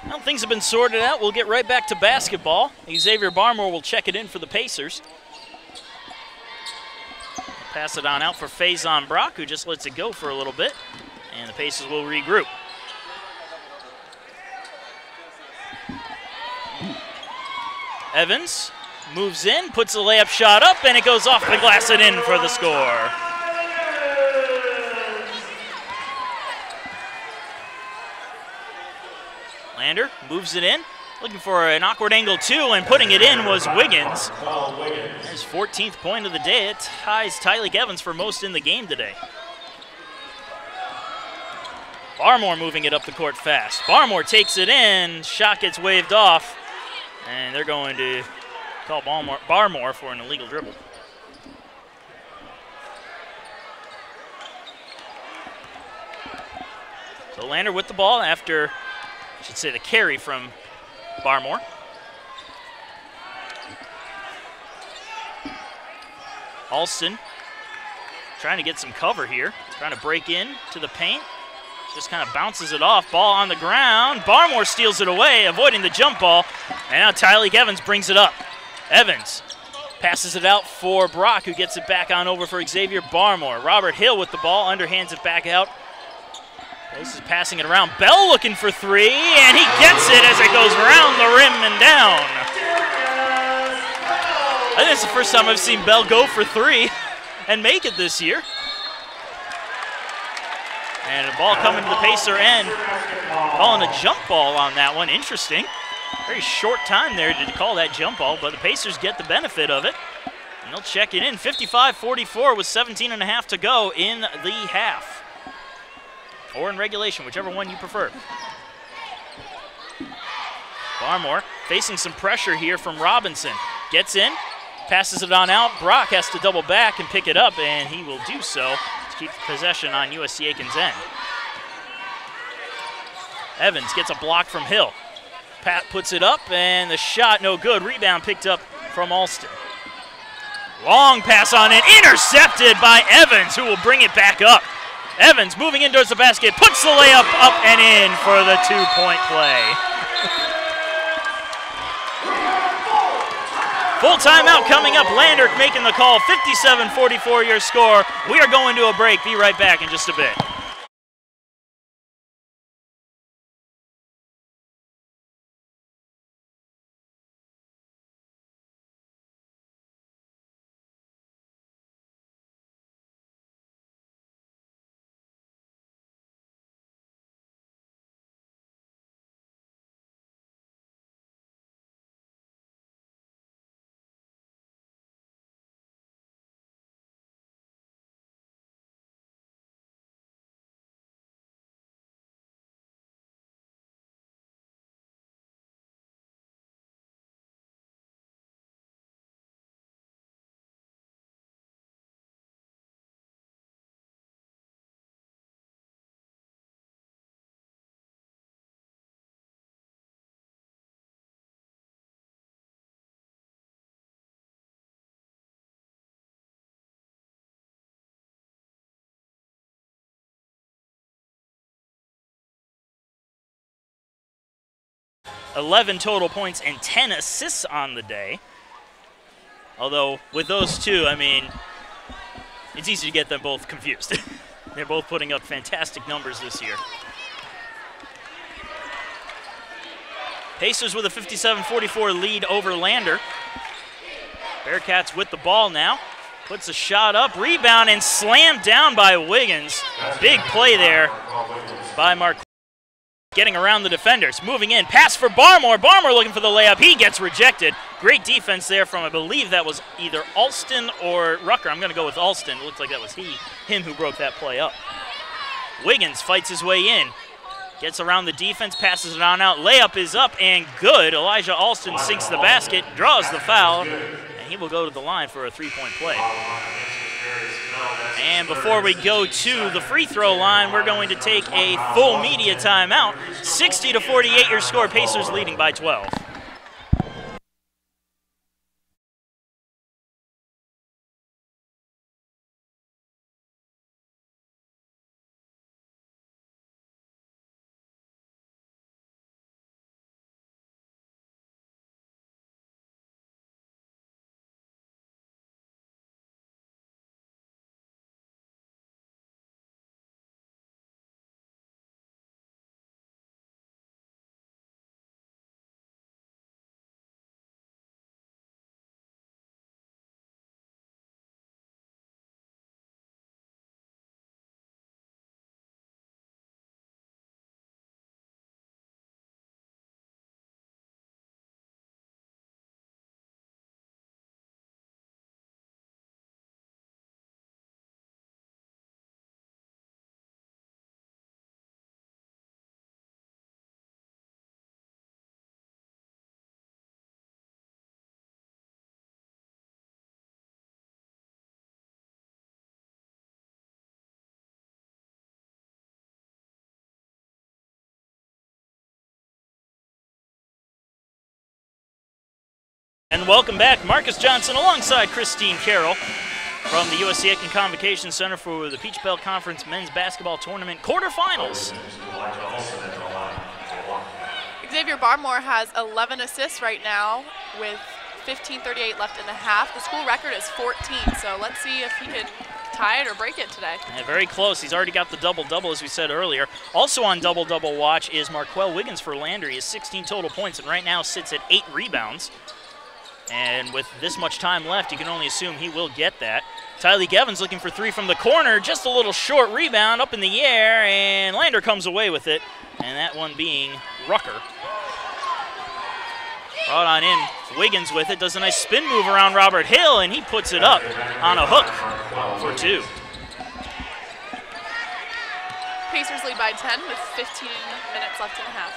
S1: Well, things have been sorted out. We'll get right back to basketball. Xavier Barmore will check it in for the Pacers. Pass it on out for Faison Brock, who just lets it go for a little bit, and the Pacers will regroup. Evans moves in, puts the layup shot up, and it goes off the glass and in for the score. Lander moves it in, looking for an awkward angle too, and putting it in was Wiggins. His 14th point of the day. It ties Tyleek Evans for most in the game today. Barmore moving it up the court fast. Barmore takes it in, shot gets waved off, and they're going to call Barmore for an illegal dribble. So Lander with the ball after, I should say, the carry from Barmore. Alston trying to get some cover here, trying to break in to the paint. Just kind of bounces it off. Ball on the ground. Barmore steals it away, avoiding the jump ball. And now Tyleek Evans brings it up. Evans passes it out for Brock, who gets it back on over for Xavier Barmore. Robert Hill with the ball, underhands it back out This is passing it around. Bell looking for three, and he gets it as it goes around the rim and down. I think it's the first time I've seen Bell go for three and make it this year. And a ball coming to the Pacer end. Calling a jump ball on that one. Interesting. Very short time there to call that jump ball, but the Pacers get the benefit of it. And they'll check it in. 55-44 with 17.5 to go in the half. Or in regulation, whichever one you prefer. Barmore facing some pressure here from Robinson. Gets in, passes it on out. Brock has to double back and pick it up, and he will do so to keep possession on USC Aiken's end. Evans gets a block from Hill. Pat puts it up, and the shot no good. Rebound picked up from Alston. Long pass on it, intercepted by Evans, who will bring it back up. Evans moving in towards the basket, puts the layup up and in for the two-point play. Full timeout coming up. Lander making the call. 57-44 your score. We are going to a break. Be right back in just a bit. $11 total points and 10 assists on the day. Although, with those two, I mean, it's easy to get them both confused. They're both putting up fantastic numbers this year. Pacers with a 57-44 lead over Lander. Bearcats with the ball now. Puts a shot up, rebound, and slammed down by Wiggins. Big play there by Mark. Getting around the defenders, moving in, pass for Barmore. Barmore looking for the layup. He gets rejected. Great defense there from, I believe that was either Alston or Rucker. I'm going to go with Alston. It looks like that was him who broke that play up. Wiggins fights his way in. Gets around the defense, passes it on out. Layup is up and good. Elijah Alston sinks the basket, draws the foul, and he will go to the line for a three-point play. And before we go to the free throw line, we're going to take a full media timeout. 60-48 your score, Pacers leading by 12. And welcome back, Marcus Johnson alongside Christine Carroll from the USC Aiken Convocation Center for the Peach Belt Conference Men's Basketball Tournament quarterfinals.
S2: Xavier Barmore has 11 assists right now with 15:38 left in the half. The school record is 14, so let's see if he can tie it or break it today.
S1: Yeah, very close. He's already got the double-double, as we said earlier. Also on double-double watch is Marquel Wiggins for Lander. He has 16 total points and right now sits at 8 rebounds. And with this much time left, you can only assume he will get that. Tyleek Evans looking for 3 from the corner. Just a little short rebound up in the air, and Lander comes away with it. And that one being Rucker. Brought on in, Wiggins with it, does a nice spin move around Robert Hill, and he puts it up on a hook for 2.
S2: Pacers lead by 10 with 15 minutes left in the half.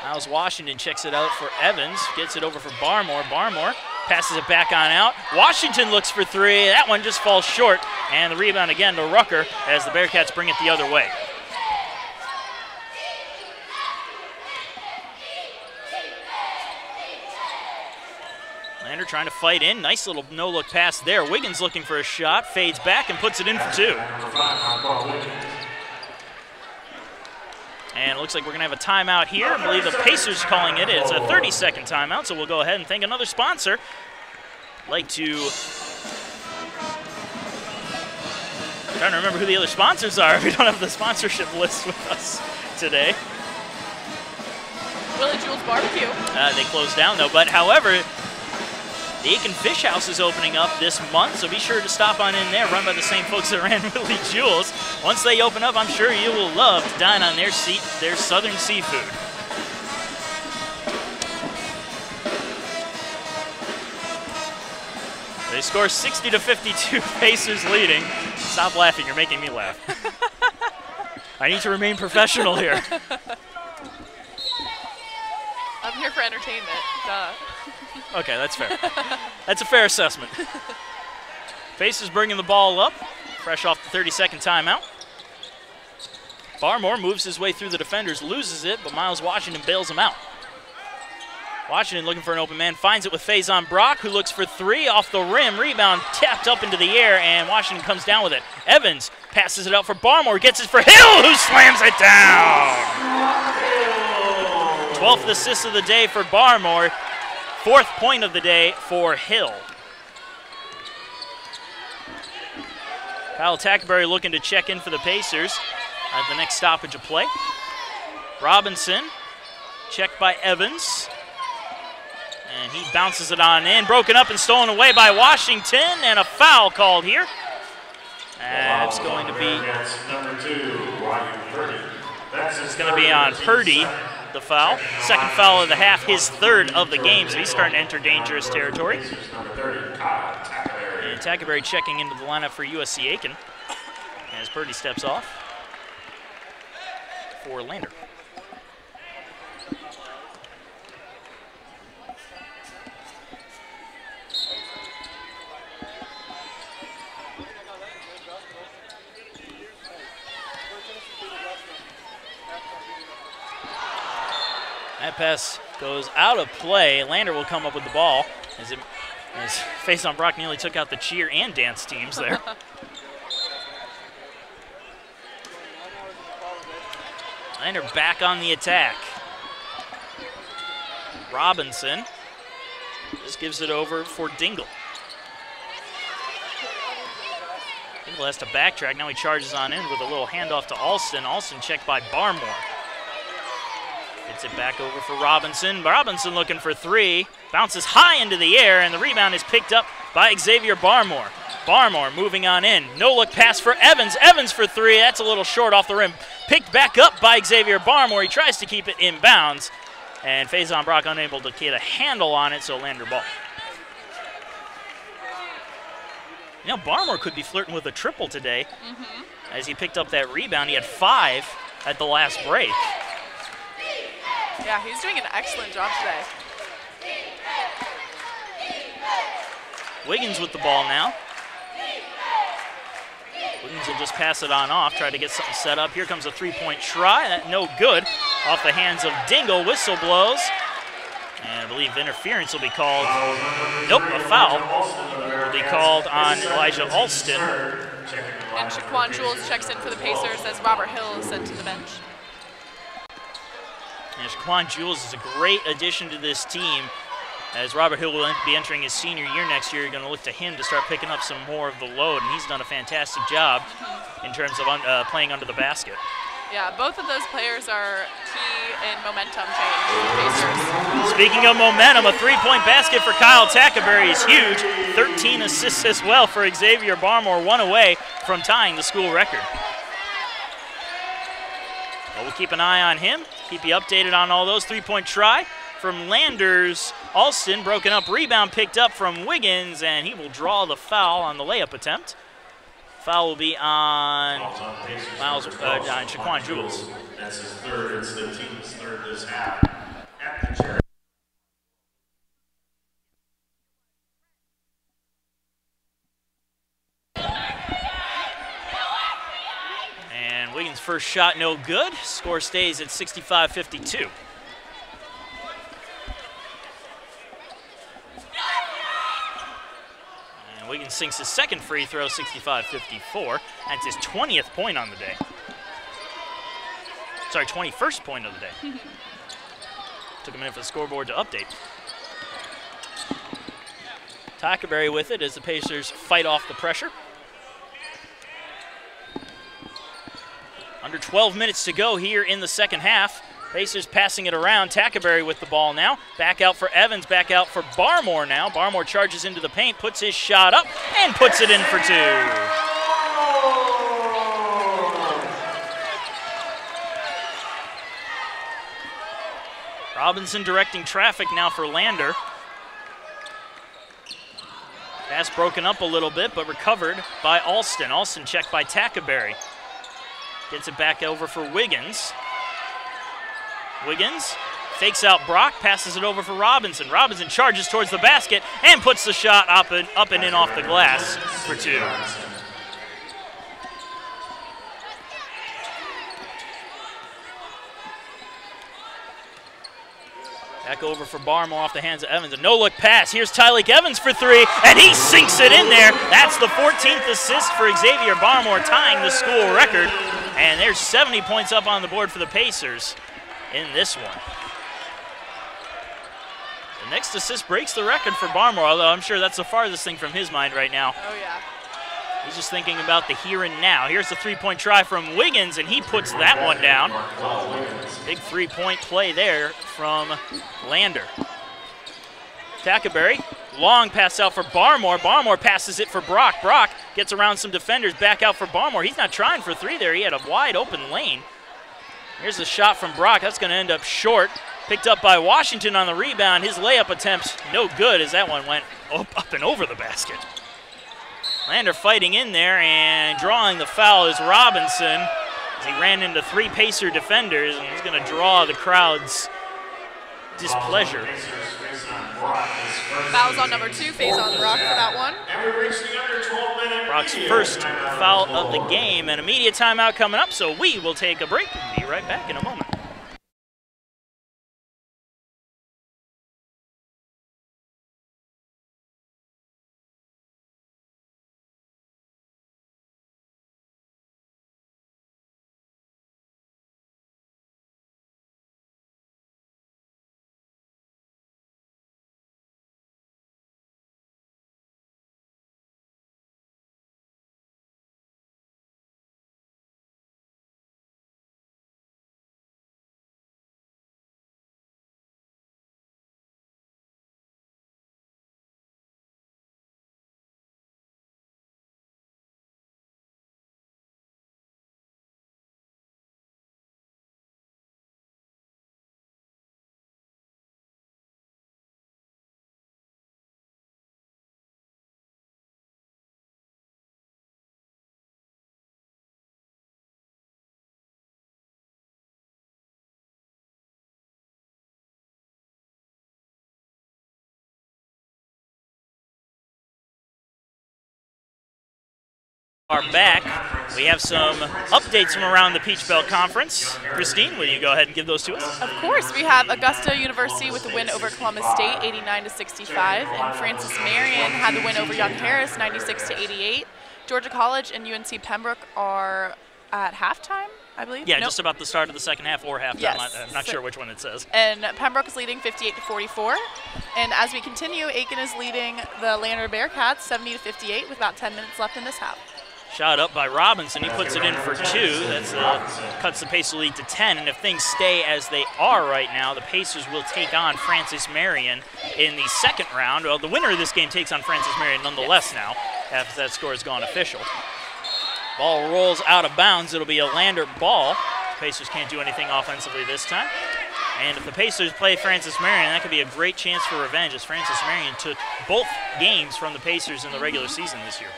S1: Miles Washington checks it out for Evans, gets it over for Barmore. Barmore passes it back on out. Washington looks for 3, that one just falls short, and the rebound again to Rucker as the Bearcats bring it the other way. Lander trying to fight in. Nice little no-look pass there. Wiggins looking for a shot. Fades back and puts it in for 2. And it looks like we're going to have a timeout here. I believe the Pacers calling it. It's a 30-second timeout, so we'll go ahead and thank another sponsor. I'd like to... I'm trying to remember who the other sponsors are. We don't have the sponsorship list with us today.
S2: Willie Jules Barbecue.
S1: They closed down, though. But, however... The Aiken Fish House is opening up this month, so be sure to stop on in there, run by the same folks that ran Willie Jules. Once they open up, I'm sure you will love to dine on their southern seafood. They score 60-52, Pacers leading. Stop laughing, you're making me laugh. I need to remain professional here.
S2: I'm here for entertainment, duh.
S1: Okay, that's fair. That's a fair assessment. Pacers bringing the ball up, fresh off the 30-second timeout. Barmore moves his way through the defenders, loses it, but Miles Washington bails him out. Washington looking for an open man, finds it with Faison Brock, who looks for 3 off the rim. Rebound tapped up into the air, and Washington comes down with it. Evans passes it out for Barmore, gets it for Hill, who slams it down. 12th assist of the day for Barmore. 4th point of the day for Hill. Kyle Tackerberry looking to check in for the Pacers at the next stoppage of play. Robinson, checked by Evans. And he bounces it on in, broken up and stolen away by Washington, and a foul called here. That's going to be, it's going to be on Purdy. The foul. Second foul of the half, his 3rd of the game, so he's starting to enter dangerous territory. And Tackerberry checking into the lineup for USC Aiken as Purdy steps off for Lander. That pass goes out of play. Lander will come up with the ball as Faison Brock nearly took out the cheer and dance teams there. Lander back on the attack. Robinson just gives it over for Dingle. Dingle has to backtrack. Now he charges on in with a little handoff to Alston. Alston checked by Barmore. Gets it back over for Robinson. Robinson looking for 3. Bounces high into the air, and the rebound is picked up by Xavier Barmore. Barmore moving on in. No-look pass for Evans. Evans for 3. That's a little short off the rim. Picked back up by Xavier Barmore. He tries to keep it in bounds, and Faison Brock unable to get a handle on it, so Lander ball. You know, Barmore could be flirting with a triple today as he picked up that rebound. He had 5 at the last break.
S2: Yeah, he's doing an excellent job today.
S1: Wiggins with the ball now. Wiggins will just pass it on off, try to get something set up. Here comes a 3-point try. That no good. Off the hands of Dingle. Whistle blows. And I believe interference will be called. Nope, a foul will be called on Elijah Alston.
S2: And Shaquan Jules checks in for the Pacers as Robert Hill is sent to the bench.
S1: And Shaquan Jules is a great addition to this team. As Robert Hill will be entering his senior year next year, you're going to look to him to start picking up some more of the load, and he's done a fantastic job in terms of playing under the basket.
S2: Yeah, both of those players are key in momentum change for the Pacers.
S1: Speaking of momentum, a three-point basket for Kyle Tackaberry is huge. 13 assists as well for Xavier Barmore, one away from tying the school record. Well, we'll keep an eye on him, keep you updated on all those. Three-point try from Landers. Alston, broken up rebound picked up from Wiggins, and he will draw the foul on the layup attempt. Foul will be on Shaquan Jules.
S3: That's his third. It's the team's third this half. At the chair.
S1: And Wiggins' first shot no good. Score stays at 65-52. Wiggins sinks his second free throw, 65-54. That's his 20th point on the day. Sorry, 21st point of the day. Took a minute for the scoreboard to update. Tackaberry with it as the Pacers fight off the pressure. Under 12 minutes to go here in the second half. Pacers passing it around. Tackaberry with the ball now. Back out for Evans, back out for Barmore now. Barmore charges into the paint, puts his shot up, and puts it in for two. Robinson directing traffic now for Lander. Pass broken up a little bit, but recovered by Alston. Alston checked by Tackaberry. Gets it back over for Wiggins. Wiggins fakes out Brock, passes it over for Robinson. Robinson charges towards the basket and puts the shot up and in off the glass for two. Back over for Barmore off the hands of Evans. A no-look pass. Here's Tyleik Evans for three, and he sinks it in there. That's the 14th assist for Xavier Barmore, tying the school record. And there's 70 points up on the board for the Pacers in this one. The next assist breaks the record for Barmore, although I'm sure that's the farthest thing from his mind right now.
S2: Oh, yeah.
S1: He's just thinking about the here and now. Here's the three-point try from Wiggins, and he puts that one down. Big three-point play there from Lander. Tackaberry, long pass out for Barmore. Barmore passes it for Brock. Brock gets around some defenders, back out for Barmore. He's not trying for three there. He had a wide open lane. Here's a shot from Brock. That's going to end up short. Picked up by Washington on the rebound. His layup attempt no good as that one went up and over the basket. Lander fighting in there, and drawing the foul is Robinson as he ran into three Pacer defenders, and he's going to draw the crowd's displeasure.
S2: Fouls on number 2, face on Brock for that one.
S1: Brock's first foul of the game, and immediate timeout coming up, so we will take a break and be right back in a moment. Are back. We have some updates from around the Peach Belt Conference. Christine, will you go ahead and give those to us?
S2: Of course. We have Augusta University with the win over Columbus State, 89-65, and Francis Marion had the win over Young Harris, 96-88. Georgia College and UNC Pembroke are at halftime, I believe.
S1: Yeah, just about the start of the second half or halftime.
S2: Yes.
S1: I'm not sure which one it says.
S2: And Pembroke is leading 58-44. And as we continue, Aiken is leading the Lander Bearcats 70-58 with about 10 minutes left in this half.
S1: Shot up by Robinson. He puts it in for 2. That's cuts the Pacer lead to 10. And if things stay as they are right now, the Pacers will take on Francis Marion in the second round. Well, the winner of this game takes on Francis Marion nonetheless now, after that score has gone official. Ball rolls out of bounds. It'll be a Lander ball. Pacers can't do anything offensively this time. And if the Pacers play Francis Marion, that could be a great chance for revenge, as Francis Marion took both games from the Pacers in the regular season this year.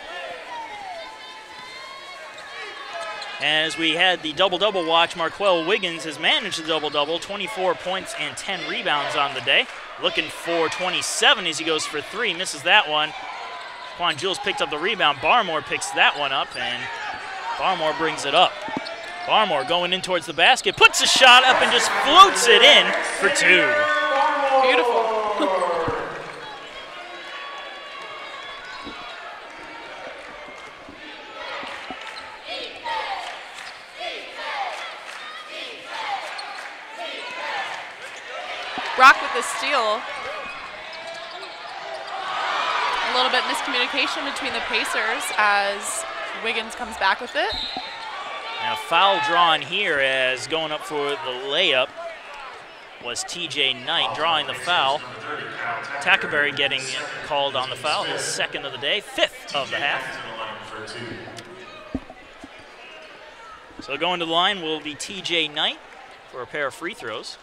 S1: As we had the double-double watch, Marquell Wiggins has managed the double-double, 24 points and 10 rebounds on the day. Looking for 27 as he goes for 3, misses that one. Quan Jules picked up the rebound. Barmore picks that one up, and Barmore brings it up. Barmore going in towards the basket, puts a shot up and just floats it in for 2.
S2: Beautiful. Brock with the steal. A little bit miscommunication between the Pacers as Wiggins comes back with it.
S1: Now foul drawn here, as going up for the layup was TJ Knight drawing the foul. Tackerberry getting called on the foul, his second of the day, 5th of the half. So going to the line will be TJ Knight for a pair of free throws.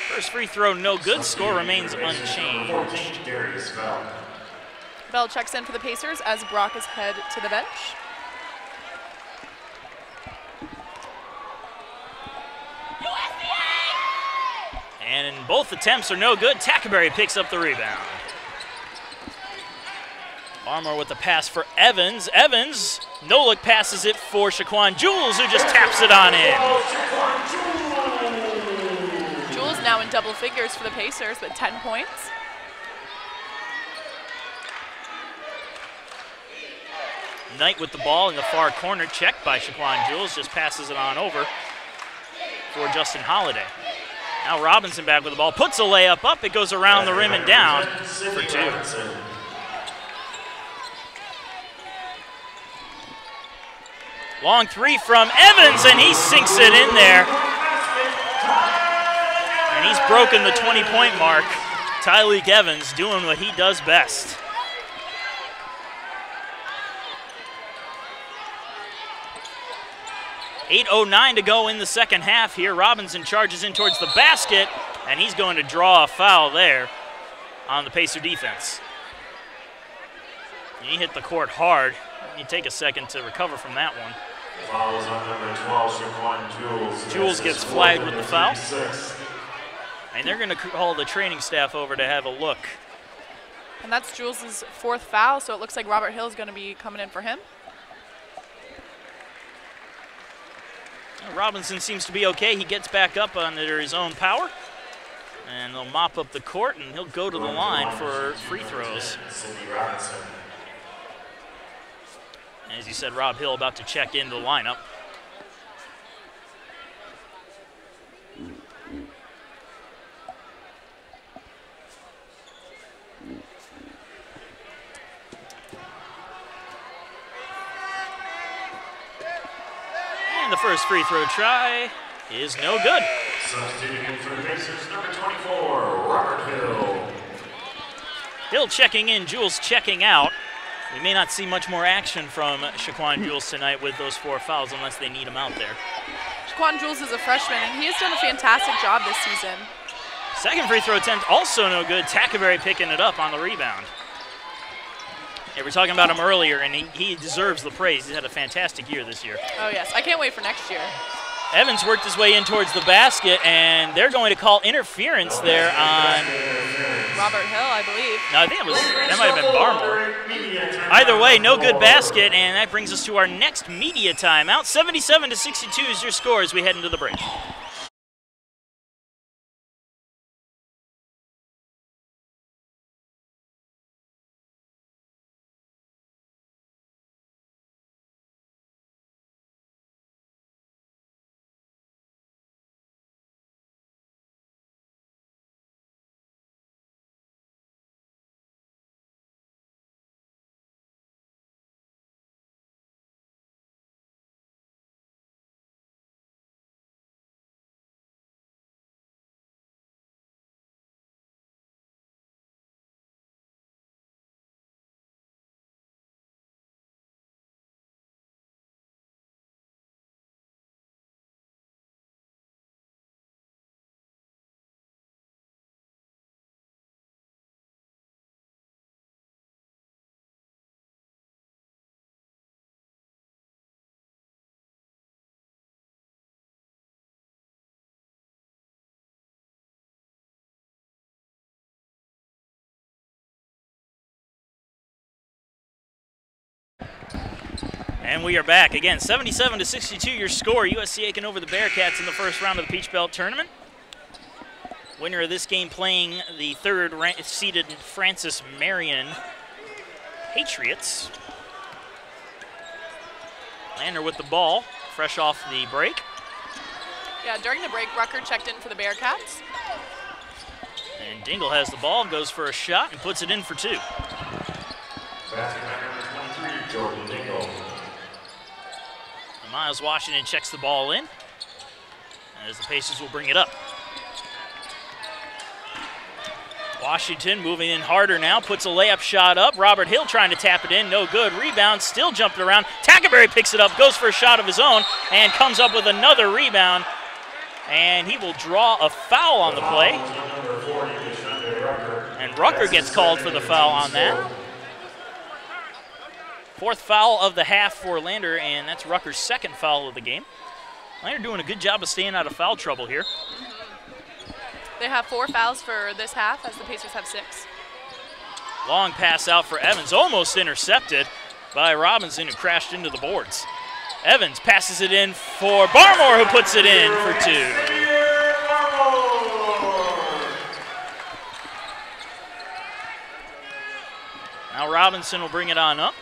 S1: First free throw, no good. Score remains unchanged.
S2: Bell checks in for the Pacers as Brock is head to the bench.
S1: And both attempts are no good. Tackerberry picks up the rebound. Barmore with the pass for Evans. Evans, no-look passes it for Shaquan Jules, who just taps it on in.
S2: Jules now in double figures for the Pacers with 10 points.
S1: Knight with the ball in the far corner, checked by Shaquan Jules, just passes it on over for Justin Holiday. Now Robinson back with the ball, puts a layup up, it goes around the rim and down for 2. Long 3 from Evans, and he sinks it in there. And he's broken the 20-point mark. Tyleek Evans doing what he does best. .809 to go in the second half here. Robinson charges in towards the basket, and he's going to draw a foul there on the Pacer defense. He hit the court hard. You take a second to recover from that one.
S3: Fouls on number 12, Shaquan Jules.
S1: Jules gets flagged with the foul. And they're going to call the training staff over to have a look.
S2: And that's Jules' 4th foul, so it looks like Robert Hill is going to be coming in for him.
S1: Robinson seems to be okay. He gets back up under his own power. And they'll mop up the court, and he'll go to the line for free throws. As you said, Rob Hill about to check into the lineup. And the first free throw try is no good.
S3: Substituting in for the Pacers, number 24, Robert Hill.
S1: Hill checking in, Jules checking out. We may not see much more action from Shaquan Jules tonight with those 4 fouls unless they need him out there.
S2: Shaquan Jules is a freshman, and he has done a fantastic job this season.
S1: Second free throw attempt, also no good. Tackerberry picking it up on the rebound. Yeah, we were talking about him earlier, and he deserves the praise. He's had a fantastic year this year.
S2: Oh, yes. I can't wait for next year.
S1: Evans worked his way in towards the basket, and they're going to call interference there on
S2: Robert Hill, I believe.
S1: No, I think that might have been Barmore. Either way, no good basket, and that brings us to our next media timeout. 77-62 is your score as we head into the break. And we are back again. 77-62 your score. USC Aiken over the Bearcats in the first round of the Peach Belt Tournament. Winner of this game playing the third-seeded Francis Marion Patriots. Lander with the ball, fresh off the break.
S2: Yeah, during the break, Rucker checked in for the Bearcats.
S1: And Dingle has the ball, goes for a shot, and puts it in for two.
S3: Basket number 23, Jordan Dingle.
S1: Miles Washington checks the ball in, as the Pacers will bring it up. Washington moving in harder now, puts a layup shot up. Robert Hill trying to tap it in, no good. Rebound, still jumping around. Tackerberry picks it up, goes for a shot of his own, and comes up with another rebound. And he will draw a foul on the play. And Rucker gets called for the foul on that. Fourth foul of the half for Lander, and that's Rucker's second foul of the game. Lander doing a good job of staying out of foul trouble here.
S2: They have 4 fouls for this half, as the Pacers have 6.
S1: Long pass out for Evans, almost intercepted by Robinson, who crashed into the boards. Evans passes it in for Barmore, who puts it in for two. Now Robinson will bring it on up.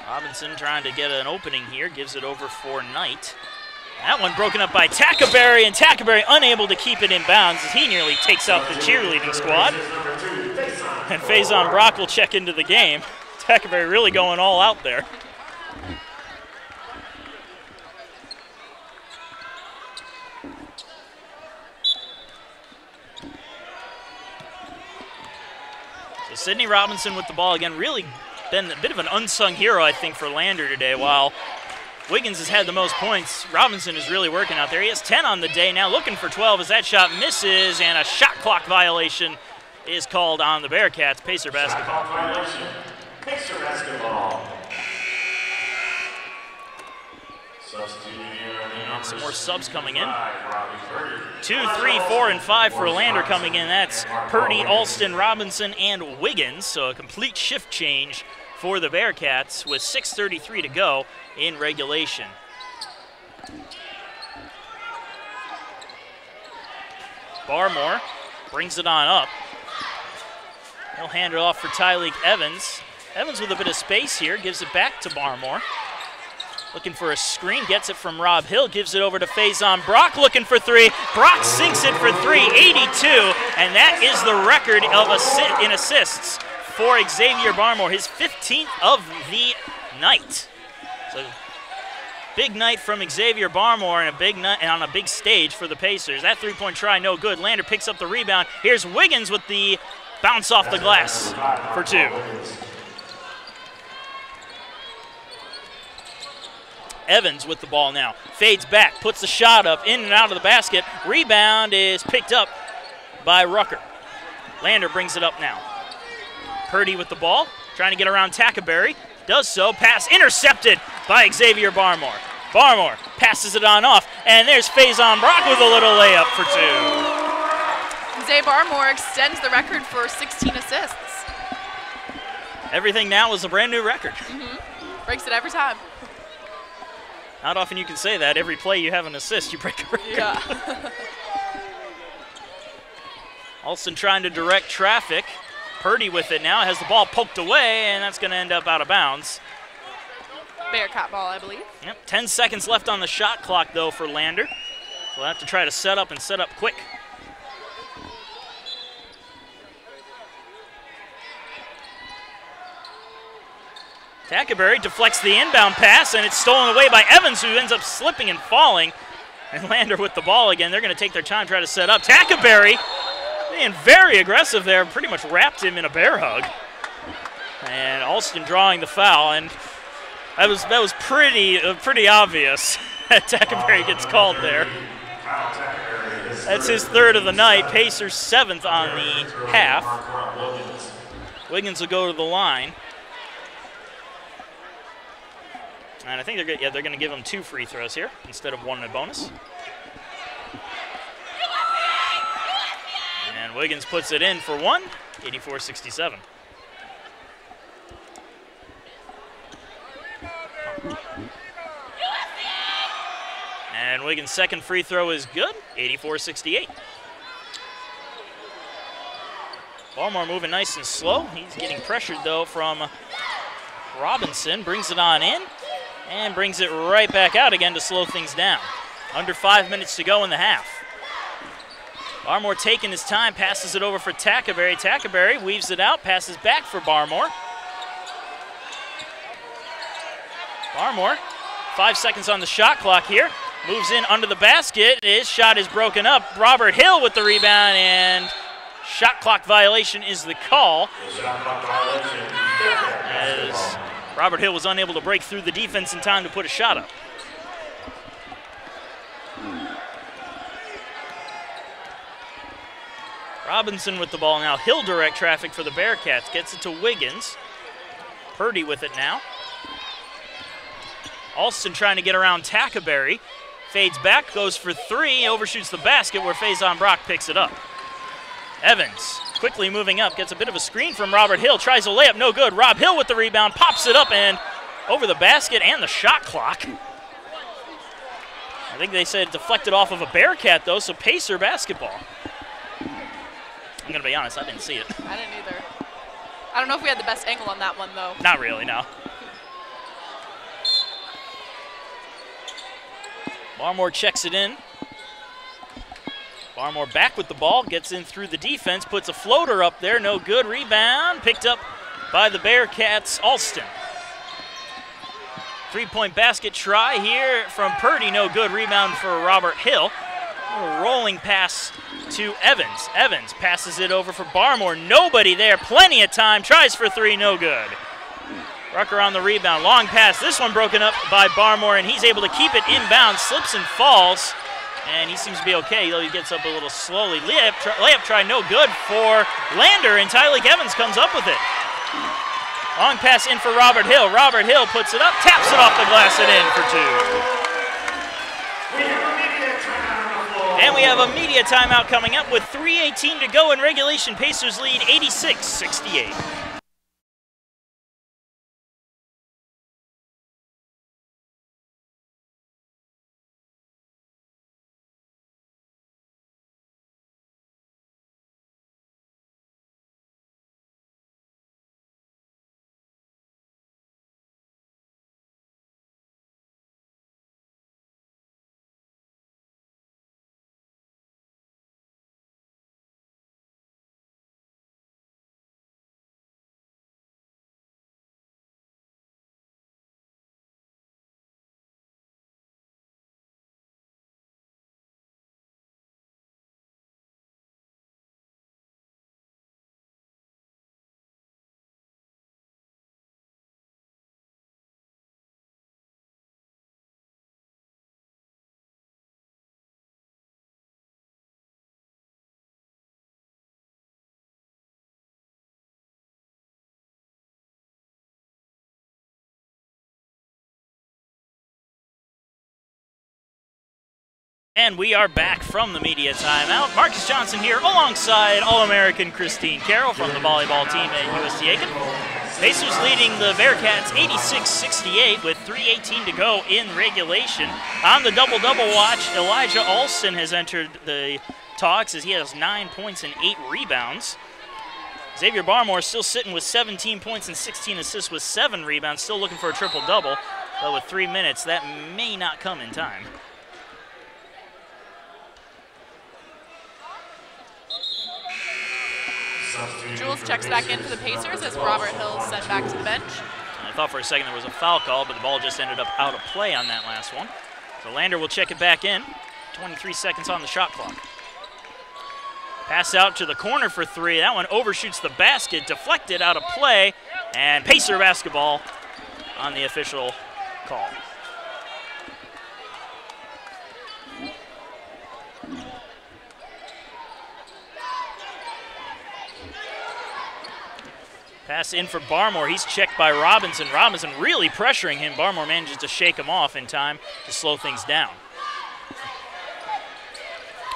S1: Robinson trying to get an opening here, gives it over for Knight. That one broken up by Tackerberry, and Tackerberry unable to keep it in bounds as he nearly takes out the cheerleading squad. And Faison Brock will check into the game. Tackerberry really going all out there. So Sydney Robinson with the ball again, really been a bit of an unsung hero, I think, for Lander today. While Wiggins has had the most points, Robinson is really working out there. He has 10 on the day, now looking for 12 as that shot misses, and a shot clock violation is called on the Bearcats. Pacer basketball.
S3: Shot clock violation. Pacer basketball. Substituting here.
S1: Some more subs coming in. 2, 3, 4, and 5 for Lander coming in. That's Purdy, Alston, Robinson, and Wiggins. So a complete shift change for the Bearcats with 6:33 to go in regulation. Barmore brings it on up. He'll hand it off for Tyleek Evans. Evans with a bit of space here, gives it back to Barmore. Looking for a screen, gets it from Rob Hill, gives it over to Faison Brock, looking for three. Brock sinks it for three, 82, and that is the record of assists for Xavier Barmore, his 15th of the night. So big night from Xavier Barmore and a big night on a big stage for the Pacers. That three-point try, no good. Lander picks up the rebound. Here's Wiggins with the bounce off the glass for two. Evans with the ball now. Fades back, puts the shot up, in and out of the basket. Rebound is picked up by Rucker. Lander brings it up now. Purdy with the ball, trying to get around Tackerberry. Does so, pass intercepted by Xavier Barmore. Barmore passes it on off, and there's Faison Brock with a little layup for two.
S2: Xavier Barmore extends the record for 16 assists.
S1: Everything now is a brand new record.
S2: Breaks it every time.
S1: Not often you can say that. Every play you have an assist, you break a record.
S2: Yeah.
S1: Alston trying to direct traffic. Purdy with it now, has the ball poked away, and that's going to end up out of bounds.
S2: Bearcat ball, I believe.
S1: Yep, 10 seconds left on the shot clock, though, for Lander. We'll have to try to set up and set up quick. Tackerberry deflects the inbound pass, and it's stolen away by Evans, who ends up slipping and falling. And Lander with the ball again. They're going to take their time, try to set up. Tackerberry being very aggressive there, pretty much wrapped him in a bear hug. And Alston drawing the foul, and that was pretty obvious that Tackerberry gets called there. That's his third of the night. Pacers 7th on the half. Wiggins will go to the line. And I think they're going to give him 2 free throws here instead of 1 in a bonus. And Wiggins puts it in for 1, 84-67. And Wiggins' second free throw is good, 84-68. Baltimore moving nice and slow. He's getting pressured, though, from Robinson. Brings it on in and brings it right back out again to slow things down. Under 5 minutes to go in the half. Barmore taking his time, passes it over for Tackaberry. Tackaberry weaves it out, passes back for Barmore. Barmore, 5 seconds on the shot clock here. Moves in under the basket. His shot is broken up. Robert Hill with the rebound, and shot clock violation is the call. As Robert Hill was unable to break through the defense in time to put a shot up. Robinson with the ball now. Hill direct traffic for the Bearcats. Gets it to Wiggins. Purdy with it now. Alston trying to get around Tackaberry. Fades back, goes for three, overshoots the basket where Faison Brock picks it up. Evans quickly moving up, gets a bit of a screen from Robert Hill, tries a layup, no good. Rob Hill with the rebound, pops it up and over the basket and the shot clock. I think they said deflected off of a Bearcat though, so Pacer basketball. I'm gonna be honest, I didn't see it.
S2: I didn't either. I don't know if we had the best angle on that one though.
S1: Not really, no. Barmore checks it in. Barmore back with the ball, gets in through the defense, puts a floater up there, no good. Rebound, picked up by the Bearcats, Alston. Three-point basket try here from Purdy, no good. Rebound for Robert Hill. A rolling pass to Evans. Evans passes it over for Barmore, nobody there, plenty of time, tries for three, no good. Rucker on the rebound, long pass, this one broken up by Barmore, and he's able to keep it inbound, slips and falls, and he seems to be okay, though he gets up a little slowly. Layup try no good for Lander, and Tyleek Evans comes up with it. Long pass in for Robert Hill. Robert Hill puts it up, taps it off the glass and in for two. And we have a media timeout coming up with 3:18 to go in regulation. Pacers lead 86-68. And we are back from the media timeout. Marcus Johnson here alongside All-American Christine Carroll from the volleyball team at USC Aiken. Pacers leading the Bearcats 86-68 with 3:18 to go in regulation. On the double-double watch, Elijah Alston has entered the talks as he has 9 points and 8 rebounds. Xavier Barmore still sitting with 17 points and 16 assists with 7 rebounds, still looking for a triple-double, but with 3 minutes, that may not come in time.
S2: Jules checks back in for the Pacers as Robert Hill is sent back to the bench.
S1: I thought for a second there was a foul call, but the ball just ended up out of play on that last one. So Lander will check it back in. 23 seconds on the shot clock. Pass out to the corner for three. That one overshoots the basket, deflected out of play, and Pacer basketball on the official call. Pass in for Barmore. He's checked by Robinson. Robinson really pressuring him. Barmore manages to shake him off in time to slow things down.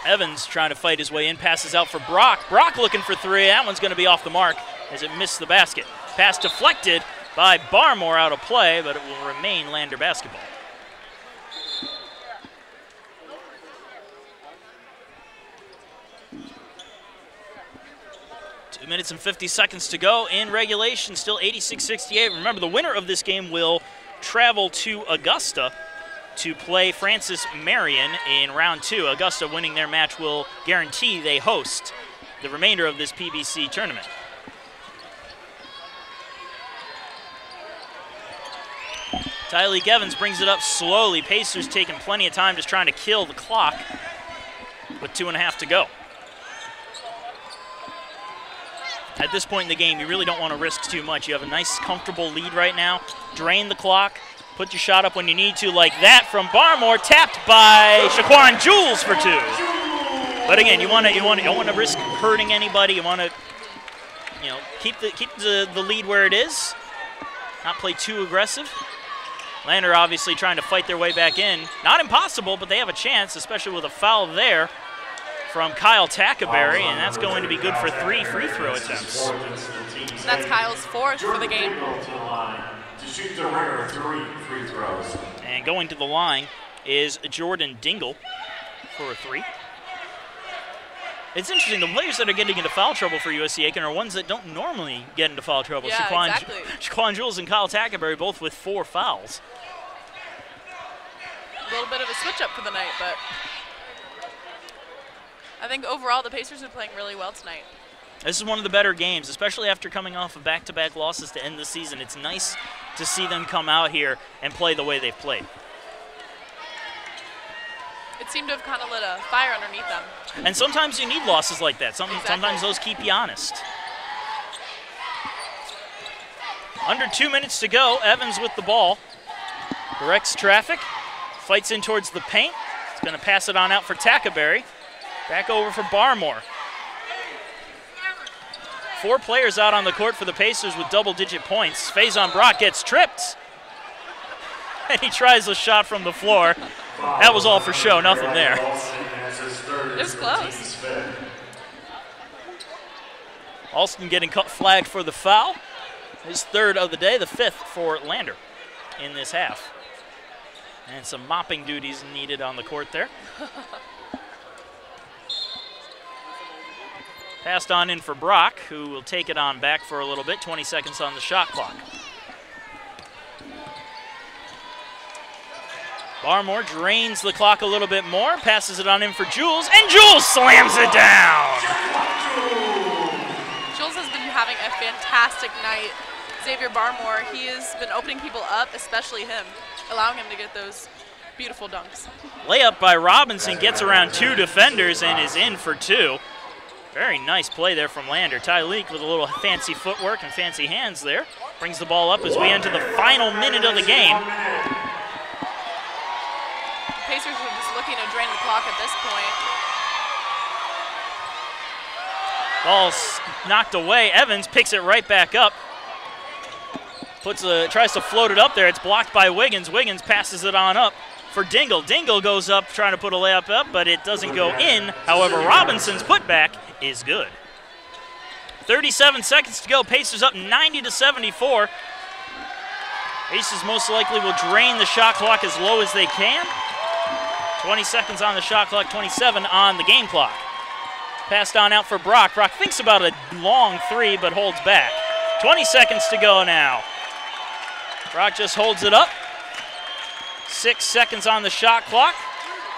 S1: Evans trying to fight his way in. Passes out for Brock. Brock looking for three. That one's going to be off the mark as it missed the basket. Pass deflected by Barmore out of play, but it will remain Lander basketball. Minutes and 50 seconds to go in regulation, still 86-68. Remember, the winner of this game will travel to Augusta to play Francis Marion in round 2. Augusta winning their match will guarantee they host the remainder of this PBC tournament. Tyleek Evans brings it up slowly. Pacers taking plenty of time, just trying to kill the clock with 2.5 to go. At this point in the game, you really don't want to risk too much. You have a nice, comfortable lead right now. Drain the clock. Put your shot up when you need to, like that from Barmore, tapped by Shaquan Jules for 2. But again, you don't want to risk hurting anybody. You want to, keep the lead where it is. Not play too aggressive. Lander obviously trying to fight their way back in. Not impossible, but they have a chance, especially with a foul there from Kyle Tackaberry, and that's going to be good for 3 free throw attempts.
S2: That's Kyle's 4th for the game.
S3: To shoot the winner of 3 free throws.
S1: And going to the line is Jordan Dingle for a 3. It's interesting, the players that are getting into foul trouble for USC Aiken are ones that don't normally get into foul trouble.
S2: Yeah, exactly.
S1: Shaquan Jules and Kyle Tackaberry both with 4 fouls.
S2: A little bit of a switch up for the night, but I think overall the Pacers are playing really well tonight.
S1: This is one of the better games, especially after coming off of back-to-back losses to end the season. It's nice to see them come out here and play the way they've played.
S2: It seemed to have kind of lit a fire underneath them.
S1: And sometimes you need losses like that. Sometimes those keep you honest. Under 2 minutes to go, Evans with the ball. Directs traffic, fights in towards the paint. He's going to pass it on out for Tackaberry. Back over for Barmore. 4 players out on the court for the Pacers with double-digit points. Faison Brock gets tripped. And he tries a shot from the floor. That was all for show, nothing there.
S2: It was close.
S1: Alston getting flagged for the foul. His 3rd of the day, the 5th for Lander in this half. And some mopping duties needed on the court there. Passed on in for Brock, who will take it on back for a little bit. 20 seconds on the shot clock. Barmore drains the clock a little bit more, passes it on in for Jules, and Jules slams it down!
S2: Jules has been having a fantastic night. Xavier Barmore, he has been opening people up, especially him, allowing him to get those beautiful dunks. Layup
S1: by Robinson gets around 2 defenders and is in for 2. Very nice play there from Lander. Tyleek with a little fancy footwork and fancy hands there. Brings the ball up as we enter the final minute of the game.
S2: Pacers are just looking to drain the clock at this point.
S1: Ball's knocked away. Evans picks it right back up. Tries to float it up there. It's blocked by Wiggins. Wiggins passes it on up for Dingle. Dingle goes up trying to put a layup up, but it doesn't go in. However, Robinson's putback is good. 37 seconds to go. Pacers up 90-74. Pacers most likely will drain the shot clock as low as they can. 20 seconds on the shot clock, 27 on the game clock. Passed on out for Brock. Brock thinks about a long 3, but holds back. 20 seconds to go now. Brock just holds it up. 6 seconds on the shot clock.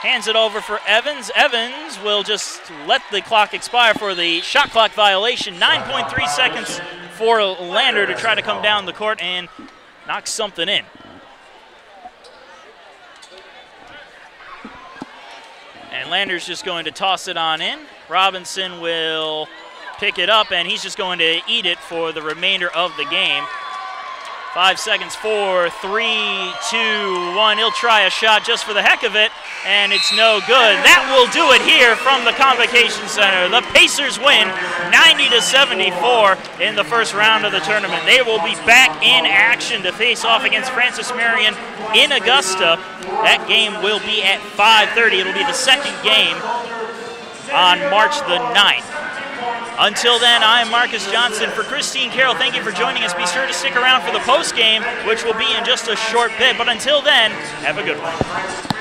S1: Hands it over for Evans. Evans will just let the clock expire for the shot clock violation. 9.3 seconds for Lander to try to come down the court and knock something in. And Lander's just going to toss it on in. Robinson will pick it up, and he's just going to eat it for the remainder of the game. 5 seconds, 4, 3, 2, 1. He'll try a shot just for the heck of it, and it's no good. That will do it here from the Convocation Center. The Pacers win 90-74 in the first round of the tournament. They will be back in action to face off against Francis Marion in Augusta. That game will be at 5:30. It'll be the second game on March the 9th. Until then, I am Marcus Johnson. For Christine Carroll, thank you for joining us. Be sure to stick around for the post game, which will be in just a short bit. But until then, have a good one.